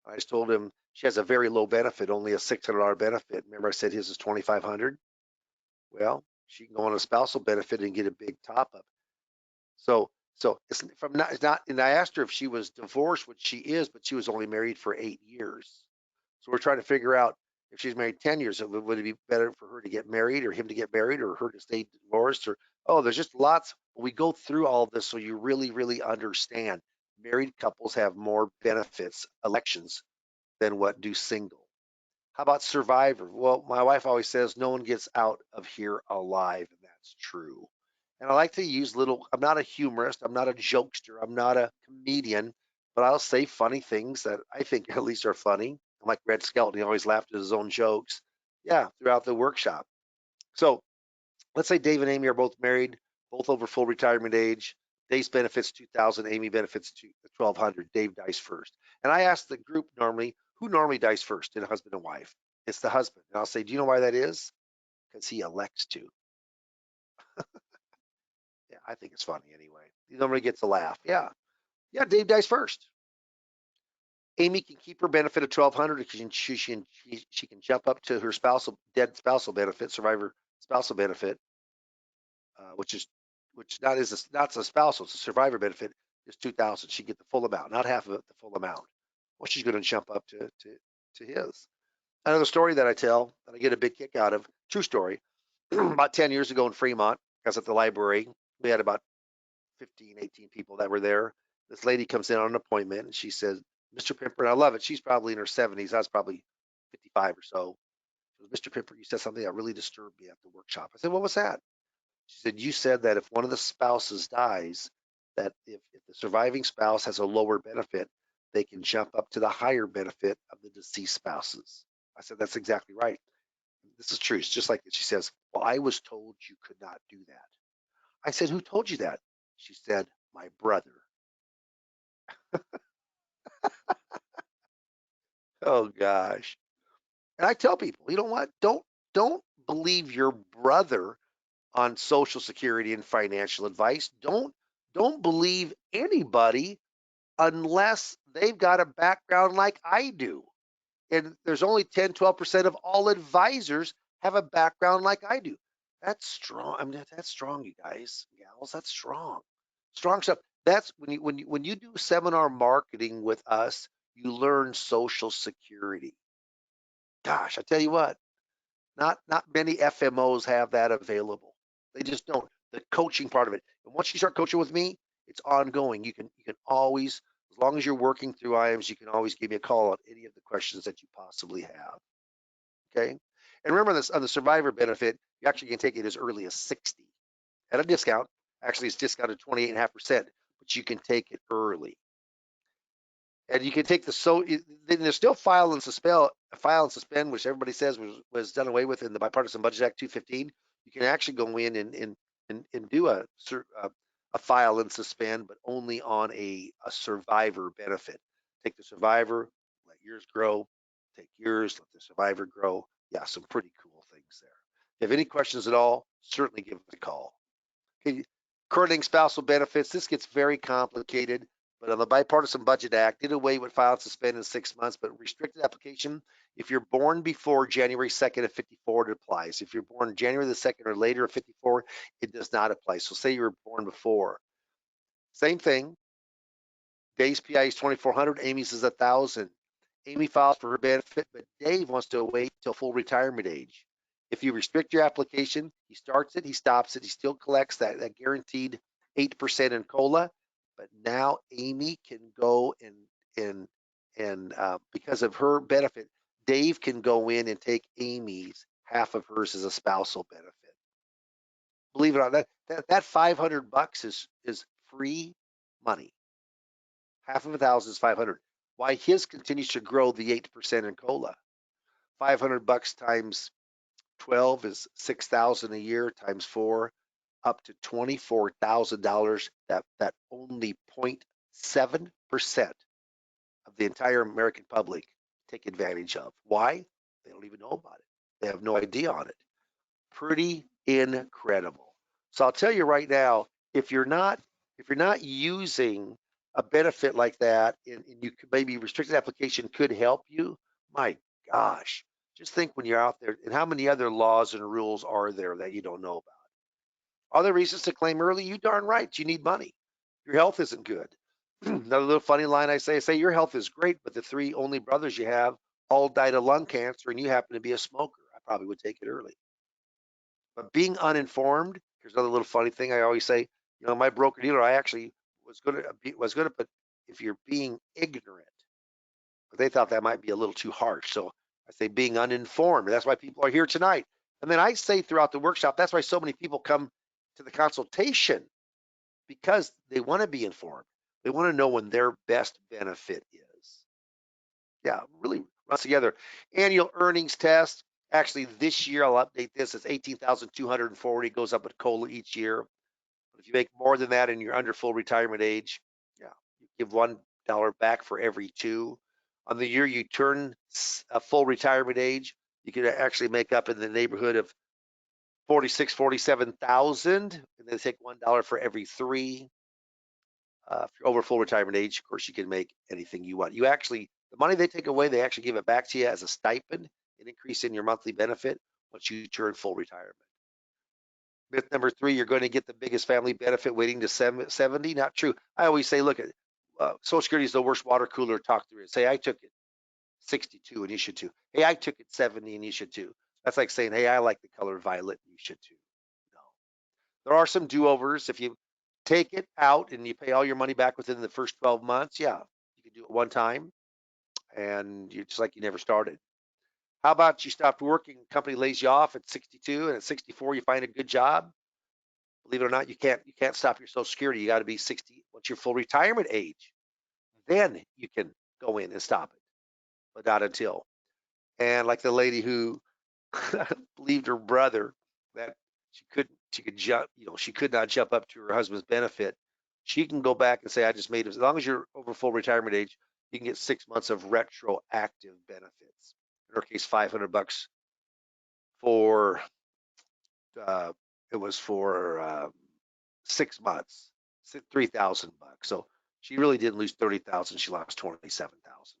Speaker 2: I just told him she has a very low benefit, only a $600 benefit. Remember I said his is 2,500? Well, she can go on a spousal benefit and get a big top up. So it's not, and I asked her if she was divorced, which she is, but she was only married for 8 years. So we're trying to figure out if she's married 10 years, would it be better for her to get married or him to get married or her to stay divorced? Or, there's just lots. We go through all of this so you really, really understand. married couples have more benefits elections than what do single. How about survivor? Well, my wife always says no one gets out of here alive, and that's true. And I like to use little, I'm not a humorist, I'm not a jokester, I'm not a comedian, but I'll say funny things that I think at least are funny. I'm like Red Skelton, he always laughed at his own jokes. Yeah, throughout the workshop. So let's say Dave and Amy are both married, both over full retirement age. Dave's benefits 2,000, Amy benefits 1,200. Dave dies first. And I ask the group normally, who normally dies first in a husband and wife? It's the husband. And I'll say, do you know why that is? Because he elects to. Yeah, I think it's funny anyway. He normally gets a laugh. Yeah. Yeah, Dave dies first. Amy can keep her benefit of 1,200 because she can jump up to her dead spousal benefit, survivor spousal benefit, which not a spousal, it's a survivor benefit. Is 2,000. She get the full amount, not half of it, the full amount. Well, she's going to jump up to his. Another story that I tell that I get a big kick out of, true story. About 10 years ago in Fremont, I was at the library. We had about 15, 18 people that were there. This lady comes in on an appointment and she says, Mr. Pimper, and I love it. She's probably in her 70s. I was probably 55 or so. She goes, Mr. Pimper, you said something that really disturbed me at the workshop. I said, what was that? She said, you said that if one of the spouses dies, that if the surviving spouse has a lower benefit, they can jump up to the higher benefit of the deceased spouses. I said, that's exactly right. This is true. It's just like she says, well, I was told you could not do that. I said, who told you that? She said, my brother. Oh gosh. And I tell people, you know what? Don't believe your brother on Social Security and financial advice. Don't believe anybody unless they've got a background like I do. And there's only 10, 12% of all advisors have a background like I do. That's strong. I mean, that's strong, you guys, gals. That's strong. Strong stuff. That's when you do seminar marketing with us, you learn Social Security. Gosh, I tell you what, not many FMOs have that available. They just don't. The coaching part of it. And once you start coaching with me, it's ongoing. You can always, as long as you're working through IAMS, you can always give me a call on any of the questions that you possibly have. Okay. And remember this on the survivor benefit, you actually can take it as early as 60 at a discount. Actually, it's discounted 28.5%, but you can take it early. And you can take then there's still file and suspend, which everybody says was done away with in the Bipartisan Budget Act 215. You can actually go in and do a file and suspend, but only on a survivor benefit. Take the survivor, let yours grow. Take yours, let the survivor grow. Yeah, some pretty cool things there. If you have any questions at all, certainly give us a call. Okay, current spousal benefits. This gets very complicated. But on the Bipartisan Budget Act, did away with file and suspend in 6 months, but restricted application. If you're born before January 2nd of 54, it applies. If you're born January the 2nd or later of 54, it does not apply. So say you were born before. Same thing. Dave's PI is 2,400, Amy's is 1,000. Amy files for her benefit, but Dave wants to wait till full retirement age. If you restrict your application, he starts it, he stops it, he still collects that guaranteed 8% in COLA, but now Amy can go and because of her benefit, Dave can go in and take Amy's half of hers as a spousal benefit. Believe it or not, that $500 is free money. Half of 1,000 is 500. Why his continues to grow the 8% in COLA. $500 times 12 is 6,000 a year times 4, up to $24,000. That only 0.7% of the entire American public take advantage of. Why? They don't even know about it. They have no idea on it. Pretty incredible. So I'll tell you right now, if you're not using a benefit like that, and you could maybe restricted application could help you, my gosh, just think when you're out there and how many other laws and rules are there that you don't know about. Are there reasons to claim early? You darn right. You need money. Your health isn't good. Another little funny line I say your health is great, but the 3 only brothers you have all died of lung cancer and you happen to be a smoker. I probably would take it early. But being uninformed, here's another little funny thing I always say. My broker dealer, I actually was going to put if you're being ignorant. But they thought that might be a little too harsh. So I say being uninformed. That's why people are here tonight. And then I say throughout the workshop, that's why so many people come to the consultation, because they want to be informed. They want to know when their best benefit is. Yeah, really runs together. Annual earnings test. Actually, this year I'll update this. It's 18,240. It goes up with COLA each year. But if you make more than that and you're under full retirement age, yeah, you give $1 back for every two. On the year you turn a full retirement age, you could actually make up in the neighborhood of 47,000, and they take $1 for every three. If you're over full retirement age, of course, you can make anything you want. You actually, the money they take away, they actually give it back to you as a stipend, an increase in your monthly benefit once you turn full retirement. Myth number three, you're going to get the biggest family benefit waiting to 70. Not true. I always say, look at Social Security is the worst water cooler talk there is. Say, I took it 62 and you should too. Hey, I took it 70 and you should too. That's like saying, hey, I like the color violet and you should too. No. There are some do-overs. If you take it out and you pay all your money back within the first 12 months, yeah, you can do it one time and you're just like you never started. How about you stopped working, company lays you off at 62, and at 64 you find a good job? Believe it or not, you can't stop your Social Security. You got to be 60 once you're full retirement age. Then you can go in and stop it, but not until. And like the lady who believed her brother that she could jump, she could not jump up to her husband's benefit. She can go back and say, I just made it. As long as you're over full retirement age, you can get 6 months of retroactive benefits. In her case, $500 for it was for 6 months, $3,000. So she really didn't lose 30,000. She lost 27,000.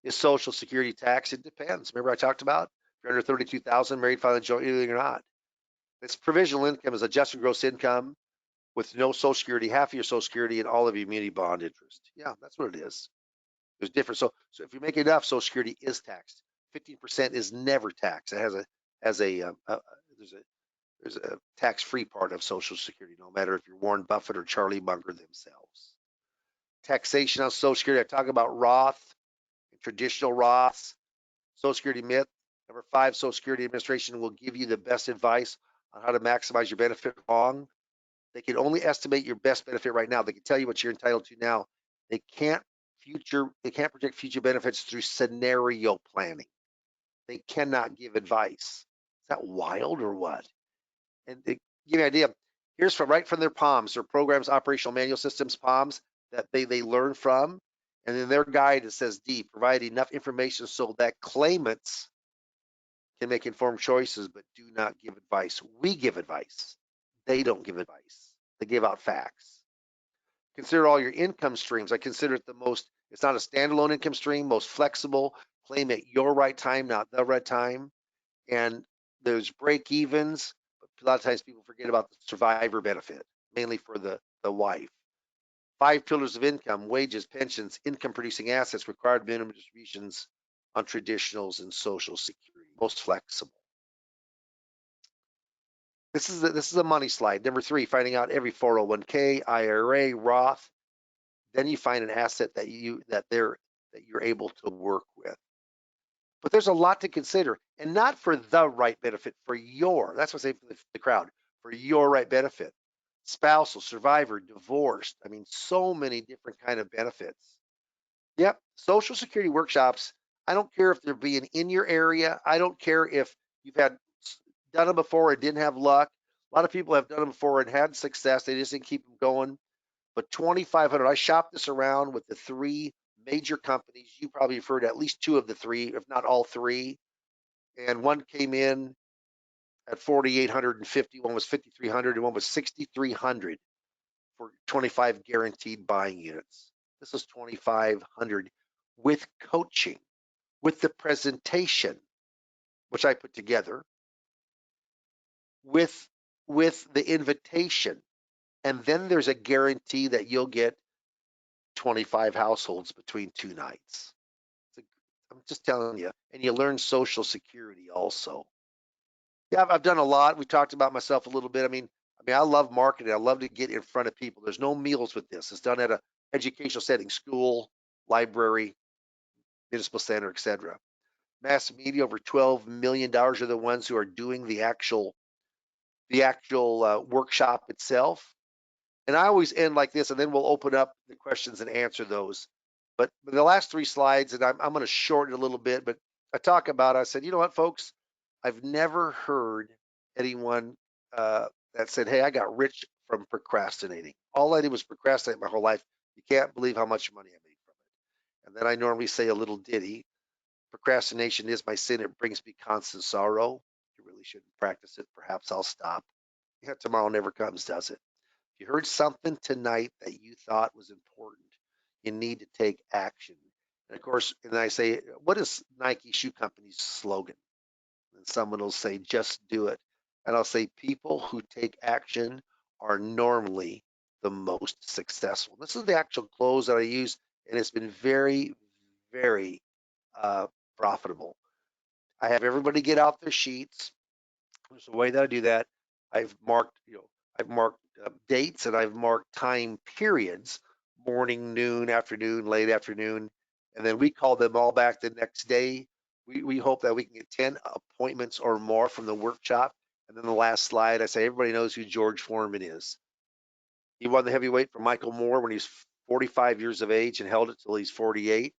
Speaker 2: Is Social Security tax? It depends. Remember I talked about if you're under 32,000, married, filing jointly or not. It's provisional income is adjusted gross income with no Social Security, half of your Social Security, and all of your muni bond interest. Yeah, that's what it is. There's different. So if you make enough, Social Security is taxed. 15% is never taxed. It has a there's a tax-free part of Social Security, no matter if you're Warren Buffett or Charlie Munger themselves. Taxation on Social Security. I talk about Roth, traditional Roths. Social Security myth. Number 5, Social Security Administration will give you the best advice on how to maximize your benefit. Wrong. They can only estimate your best benefit right now. They can tell you what you're entitled to now. They can't predict future benefits through scenario planning. They cannot give advice. Is that wild or what? And they give you an idea. Here's right from their POMS, their programs, operational manual systems, POMS, that they learn from. And in their guide, it says D, provide enough information so that claimants can make informed choices, but do not give advice. We give advice. They don't give advice. They give out facts. Consider all your income streams. I consider it it's not a standalone income stream, most flexible, claim at your right time, not the right time. And there's break evens. A lot of times people forget about the survivor benefit, mainly for the wife. 5 pillars of income, wages, pensions, income producing assets, required minimum distributions on traditionals and Social Security, most flexible. This is a money slide. Number 3, finding out every 401k, IRA, Roth. Then you find an asset that you're able to work with. But there's a lot to consider, and not for the right benefit, that's what I say for the crowd, for your right benefit. Spousal, survivor, divorced. I mean, so many different kind of benefits. Yep, Social Security workshops. I don't care if they're being in your area. I don't care if you've done them before and didn't have luck. A lot of people have done them before and had success. They just didn't keep them going. But 2,500, I shopped this around with the 3 major companies. You probably have heard at least 2 of the 3, if not all 3. And one came in at 4,850, one was 5,300, and one was 6,300 for 25 guaranteed buying units. This is 2,500 with coaching, with the presentation, which I put together, with the invitation. And then there's a guarantee that you'll get 25 households between 2 nights. I'm just telling you. And you learn Social Security also. Yeah, I've done a lot. We talked about myself a little bit. I mean, I love marketing. I love to get in front of people. There's no meals with this. It's done at a educational setting, school, library, municipal center, etc. Mass media, over $12 million are the ones who are doing the actual workshop itself. And I always end like this, and then we'll open up the questions and answer those. But the last 3 slides, and I'm going to shorten it a little bit, but I said, you know what, folks, I've never heard anyone that said, hey, I got rich from procrastinating. All I did was procrastinate my whole life. You can't believe how much money I made from it. And then I normally say a little ditty. Procrastination is my sin. It brings me constant sorrow. You really shouldn't practice it. Perhaps I'll stop. Yeah, tomorrow never comes, does it? If you heard something tonight that you thought was important, you need to take action. And of course, and I say, what is Nike Shoe Company's slogan? And someone will say, just do it. And I'll say, people who take action are normally the most successful. This is the actual close that I use, and it's been very, very uh, profitable. I have everybody get out their sheets. There's a way that I do that. I've marked, dates, and I've marked time periods, morning, noon, afternoon, late afternoon, and then we call them all back the next day. We hope that we can get 10 appointments or more from the workshop. And then the last slide, I say everybody knows who George Foreman is. He won the heavyweight from Michael Moore when he's 45 years of age and held it till he's 48.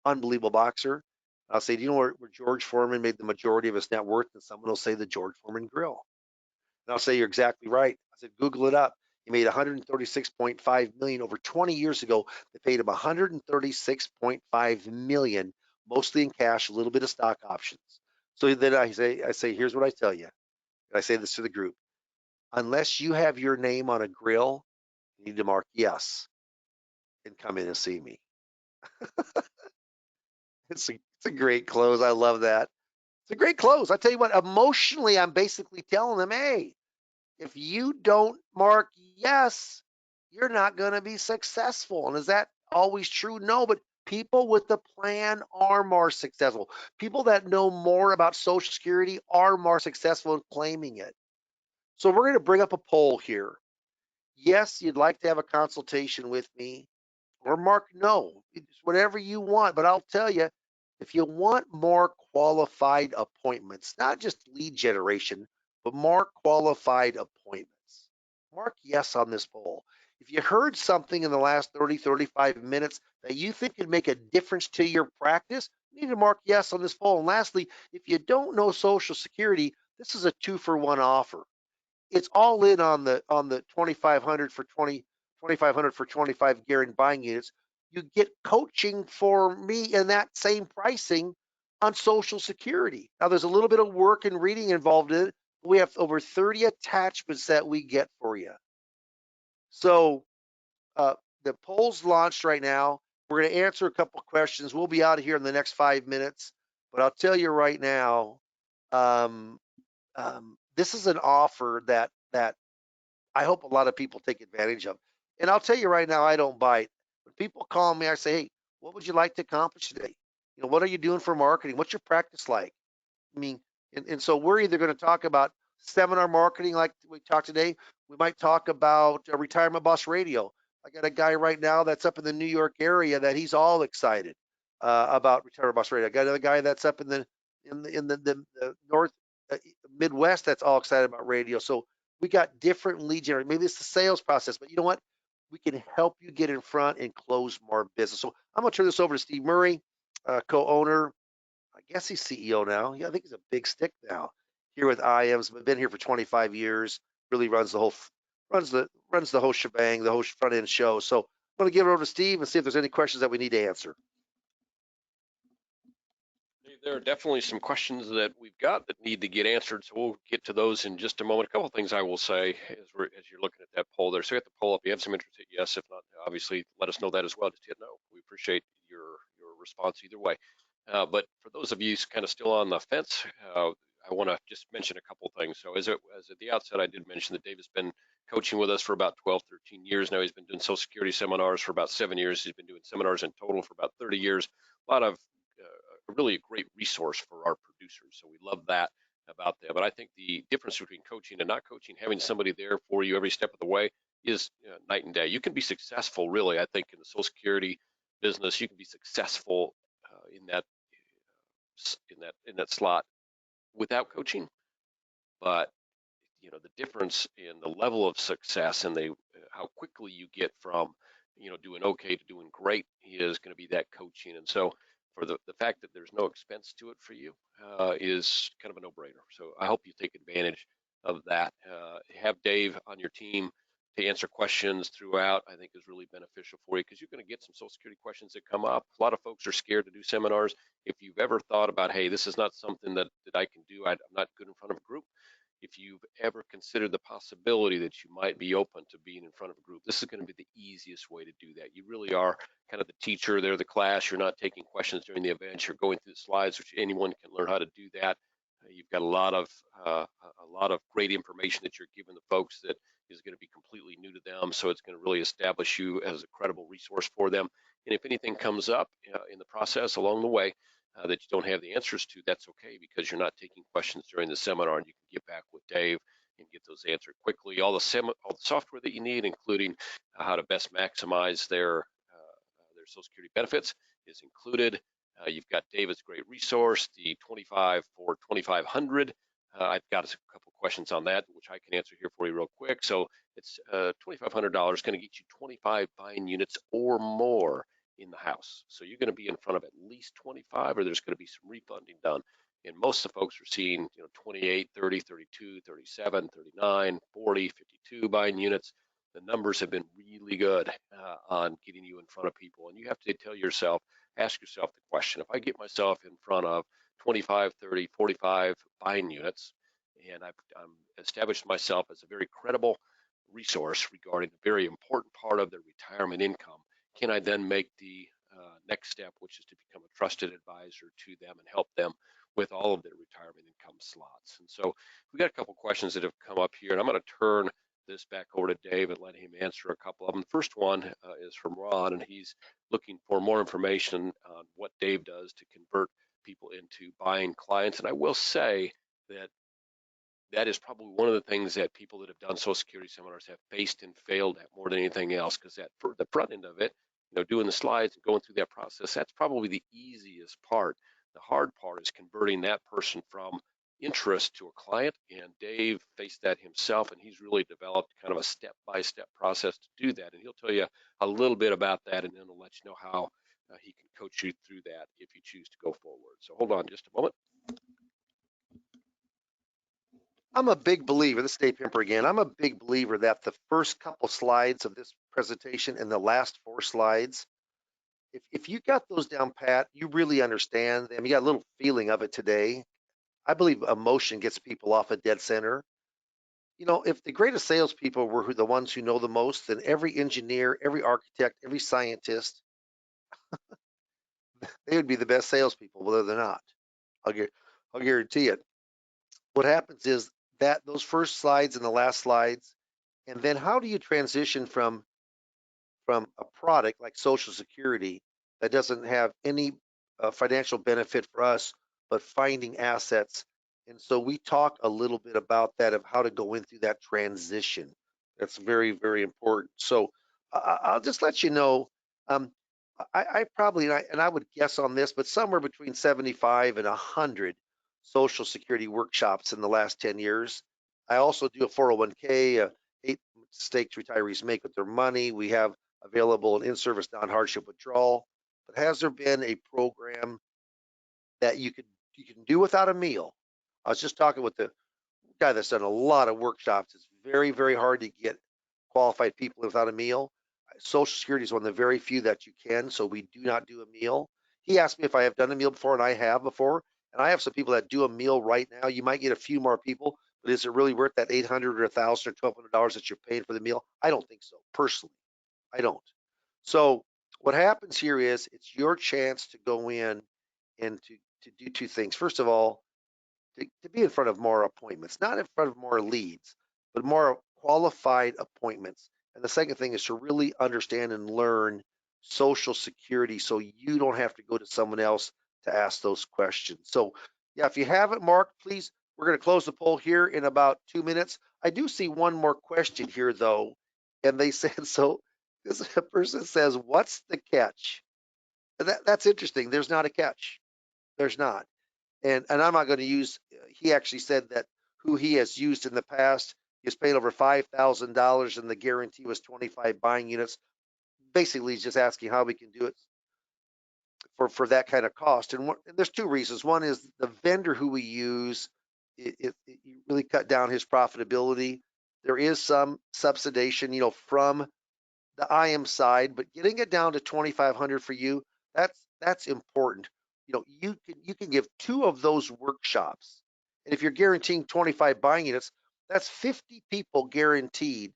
Speaker 2: Unbelievable boxer. I'll say, do you know where George Foreman made the majority of his net worth? And someone will say the George Foreman Grill. And I'll say, you're exactly right. I said, Google it up. He made 136.5 million over 20 years ago. They paid him 136.5 million, mostly in cash, a little bit of stock options. So then I say, here's what I tell you. And I say this to the group. Unless you have your name on a grill, you need to mark yes and come in and see me. It's a great close. I love that. It's a great close. I tell you what, emotionally, I'm basically telling them, hey, if you don't mark yes, you're not going to be successful. And is that always true? No, but people with the plan are more successful. People that know more about Social Security are more successful in claiming it. So we're going to bring up a poll here. Yes, you'd like to have a consultation with me, or mark no. It's whatever you want. But I'll tell you, if you want more qualified appointments, not just lead generation, but more qualified appointments, mark yes on this poll. If you heard something in the last 30, 35 minutes that you think could make a difference to your practice, you need to mark yes on this poll. And lastly, if you don't know Social Security, this is a 2-for-1 offer. It's all in on the 2,500 for 2,500 for 25 guaranteed buying units. You get coaching for me in that same pricing on Social Security. Now there's a little bit of work and reading involved in it. We have over 30 attachments that we get for you. So the poll's launched right now. We're going to answer a couple of questions. We'll be out of here in the next 5 minutes. But I'll tell you right now, this is an offer that I hope a lot of people take advantage of. And I'll tell you right now, I don't bite. When people call me, I say, hey, what would you like to accomplish today? What are you doing for marketing? What's your practice like? I mean, and so we're either going to talk about seminar marketing like we talked today. We might talk about Retirement Boss Radio. I got a guy right now that's up in the New York area that he's all excited about Retirement Boss Radio. I got another guy that's up in the North Midwest that's all excited about radio. So we got different lead generation. Maybe it's the sales process, but you know what? We can help you get in front and close more business. So I'm going to turn this over to Steve Murray, co-owner. I guess he's CEO now. Yeah, I think he's a big stick now here with IAMS. Been here for 25 years. Really runs the whole shebang, the whole front end show. So I'm going to give it over to Steve and see if there's any questions that we need to answer.
Speaker 1: There are definitely some questions that we've got that need to get answered, so we'll get to those in just a moment. A couple of things I will say as you're looking at that poll there. So you have the poll up. If you have some interest, hit yes. If not, obviously, let us know that as well. Just hit no. We appreciate your response either way. But for those of you kind of still on the fence, I want to just mention a couple things. So as at the outset, I did mention that Dave has been coaching with us for about 12, 13 years now. He's been doing Social Security seminars for about 7 years. He's been doing seminars in total for about 30 years. A lot of really a great resource for our producers. So we love that about that. But I think the difference between coaching and not coaching, having somebody there for you every step of the way, is night and day. You can be successful, really, I think, in the Social Security business. You can be successful in that slot without coaching, but the difference in the level of success and how quickly you get from doing okay to doing great is going to be that coaching. And so for the fact that there's no expense to it for you is kind of a no-brainer. So I hope you take advantage of that. Have Dave on your team to answer questions throughout, I think, is really beneficial for you, because you're going to get some Social Security questions that come up. A lot of folks are scared to do seminars. If you've ever thought about, hey, this is not something that I can do, I'm not good in front of a group, if you've ever considered the possibility that you might be open to being in front of a group, this is going to be the easiest way to do that. You really are kind of the teacher, they're the class. You're not taking questions during the event. You're going through the slides, which anyone can learn how to do that. You've got a lot of great information that you're giving the folks that is going to be completely new to them. So it's going to really establish you as a credible resource for them. And if anything comes up in the process along the way, that you don't have the answers to, that's okay, because you're not taking questions during the seminar, and you can get back with Dave and get those answered quickly. All the software that you need, including how to best maximize their Social Security benefits, is included. You've got David's great resource, the 25 for 2,500. I've got a couple questions on that, which I can answer here for you real quick. So it's $2,500 going to get you 25 buying units or more in the house. So you're going to be in front of at least 25, or there's going to be some refunding done. And most of the folks are seeing 28, 30, 32, 37, 39, 40, 52 buying units. The numbers have been really good on getting you in front of people. And you have to ask yourself the question, if I get myself in front of 25, 30, 45 buying units, and I'm established myself as a very credible resource regarding a very important part of their retirement income, can I then make the next step, which is to become a trusted advisor to them and help them with all of their retirement income slots? And so we got a couple questions that have come up here, and I'm going to turn this back over to Dave and let him answer a couple of them. The first one is from Ron, and he's looking for more information on what Dave does to convert people into buying clients. And I will say that is probably one of the things that people that have done Social Security seminars have faced and failed at more than anything else, because that for the front end of it, doing the slides and going through that process, that's probably the easiest part. The hard part is converting that person from interest to a client, and Dave faced that himself, and he's really developed kind of a step-by-step process to do that, and he'll tell you a little bit about that, and then he'll let you know how he can coach you through that if you choose to go forward. So hold on just a moment.
Speaker 2: I'm a big believer, this is Dave Pimper again, I'm a big believer that the first couple slides of this presentation and the last 4 slides, if you got those down pat, you really understand them, you got a little feeling of it today. I believe emotion gets people off a dead center. If the greatest salespeople were the ones who know the most, then every engineer, every architect, every scientist, they would be the best salespeople, whether they're not. I'll guarantee it. What happens is that those first slides and the last slides, and then how do you transition from a product like Social Security that doesn't have any financial benefit for us, but finding assets. And so we talk a little bit about that, of how to go into that transition. That's very, very important. So I'll just let you know, I probably, and I would guess on this, but somewhere between 75 and 100 Social Security workshops in the last 10 years. I also do a 401k, 8 mistakes retirees make with their money. We have available an in-service non-hardship withdrawal. But has there been a program that you can do without a meal? I was just talking with the guy that's done a lot of workshops. It's very, very hard to get qualified people without a meal. Social Security is one of the very few that you can, so we do not do a meal. He asked me if I have done a meal before, and I have before. And I have some people that do a meal right now. You might get a few more people, but is it really worth that $800 or $1,000 or $1,200 that you're paying for the meal? I don't think so. Personally, I don't. So what happens here is it's your chance to go in and to do 2 things. First of all, to be in front of more appointments, not in front of more leads, but more qualified appointments. And the second thing is to really understand and learn Social Security, so you don't have to go to someone else to ask those questions. So yeah, if you haven't marked, please, we're going to close the poll here in about 2 minutes. I do see one more question here though, And they said, so this person says, what's the catch? That's interesting. There's not a catch. There's not. And I'm not going to use, he actually said that who he has used in the past, he's paid over $5,000 and the guarantee was 25 buying units. Basically, he's just asking how we can do it for that kind of cost. And there's two reasons. One is the vendor who we use, it really cut down his profitability. There is some subsidization, from the IM side, but getting it down to 2,500 for you, that's important. You can give two of those workshops, and if you're guaranteeing 25 buying units, that's 50 people guaranteed.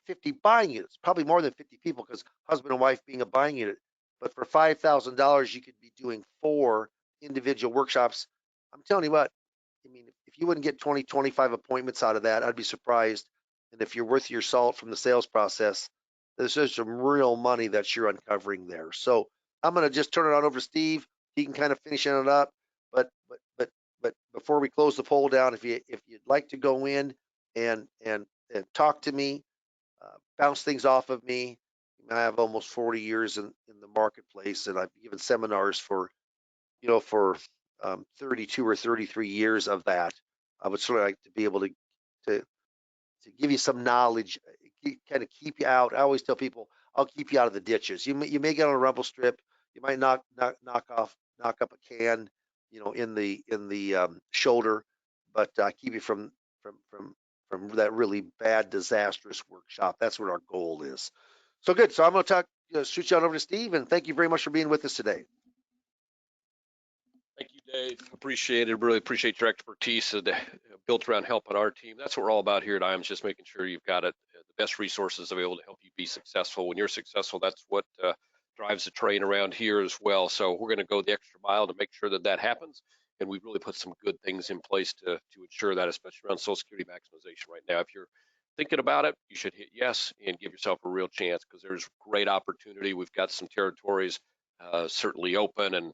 Speaker 2: 50 buying units, probably more than 50 people because husband and wife being a buying unit. But for $5,000, you could be doing 4 individual workshops. I'm telling you what, I mean, if you wouldn't get 20, 25 appointments out of that, I'd be surprised. And if you're worth your salt from the sales process, there's just some real money that you're uncovering there. So I'm going to just turn it on over to Steve. He can kind of finish it up. But before we close the poll down, if you'd like to go in and talk to me, bounce things off of me. I have almost 40 years in the marketplace, and I've given seminars for 32 or 33 years of that. I would sort of like to be able to give you some knowledge, kind of keep you out. I always tell people, I'll keep you out of the ditches. You may get on a rumble strip, you might knock up a can, in the shoulder, but keep you from that really bad, disastrous workshop. That's what our goal is. So good. So I'm going to shoot you on over to Steve, and thank you very much for being with us today.
Speaker 1: Thank you, Dave. Appreciate it. Really appreciate your expertise built around helping our team. That's what we're all about here at IAMS, just making sure you've got the best resources available to help you be successful. When you're successful, that's what drives the train around here as well. So we're going to go the extra mile to make sure that that happens. And we've really put some good things in place to ensure that, especially around Social Security maximization right now. If you're thinking about it, you should hit yes and give yourself a real chance because there's great opportunity. We've got some territories certainly open and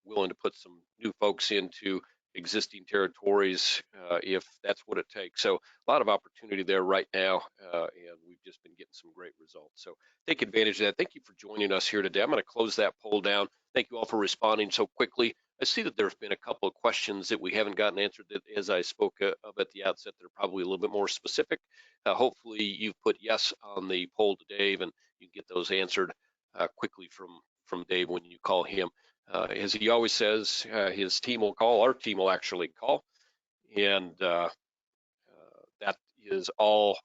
Speaker 1: willing to put some new folks into existing territories if that's what it takes. So a lot of opportunity there right now, and we've just been getting some great results. So take advantage of that. Thank you for joining us here today. I'm going to close that poll down. Thank you all for responding so quickly. I see that there's been a couple of questions that we haven't gotten answered that, as I spoke of at the outset, that are probably a little bit more specific. Hopefully you've put yes on the poll to Dave and you can get those answered quickly from Dave when you call him. As he always says, his team will call, our team will actually call, and that is all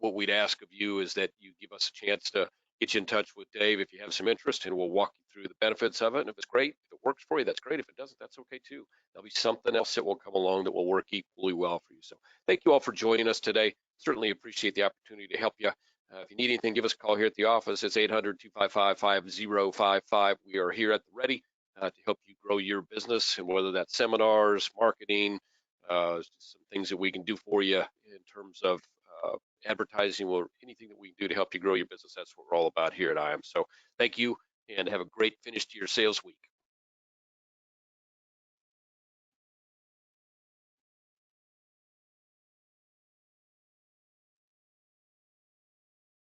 Speaker 1: what we'd ask of you is that you give us a chance to get you in touch with Dave if you have some interest, and we'll walk you through the benefits of it. And if it's great, if it works for you, that's great. If it doesn't, that's okay too. There'll be something else that will come along that will work equally well for you. So thank you all for joining us today. Certainly appreciate the opportunity to help you. If you need anything, give us a call here at the office. It's 800-255-5055. We are here at the ready to help you grow your business, and whether that's seminars, marketing, some things that we can do for you in terms of advertising or anything that we can do to help you grow your business. That's what we're all about here at IAM. So thank you and have a great finish to your sales week.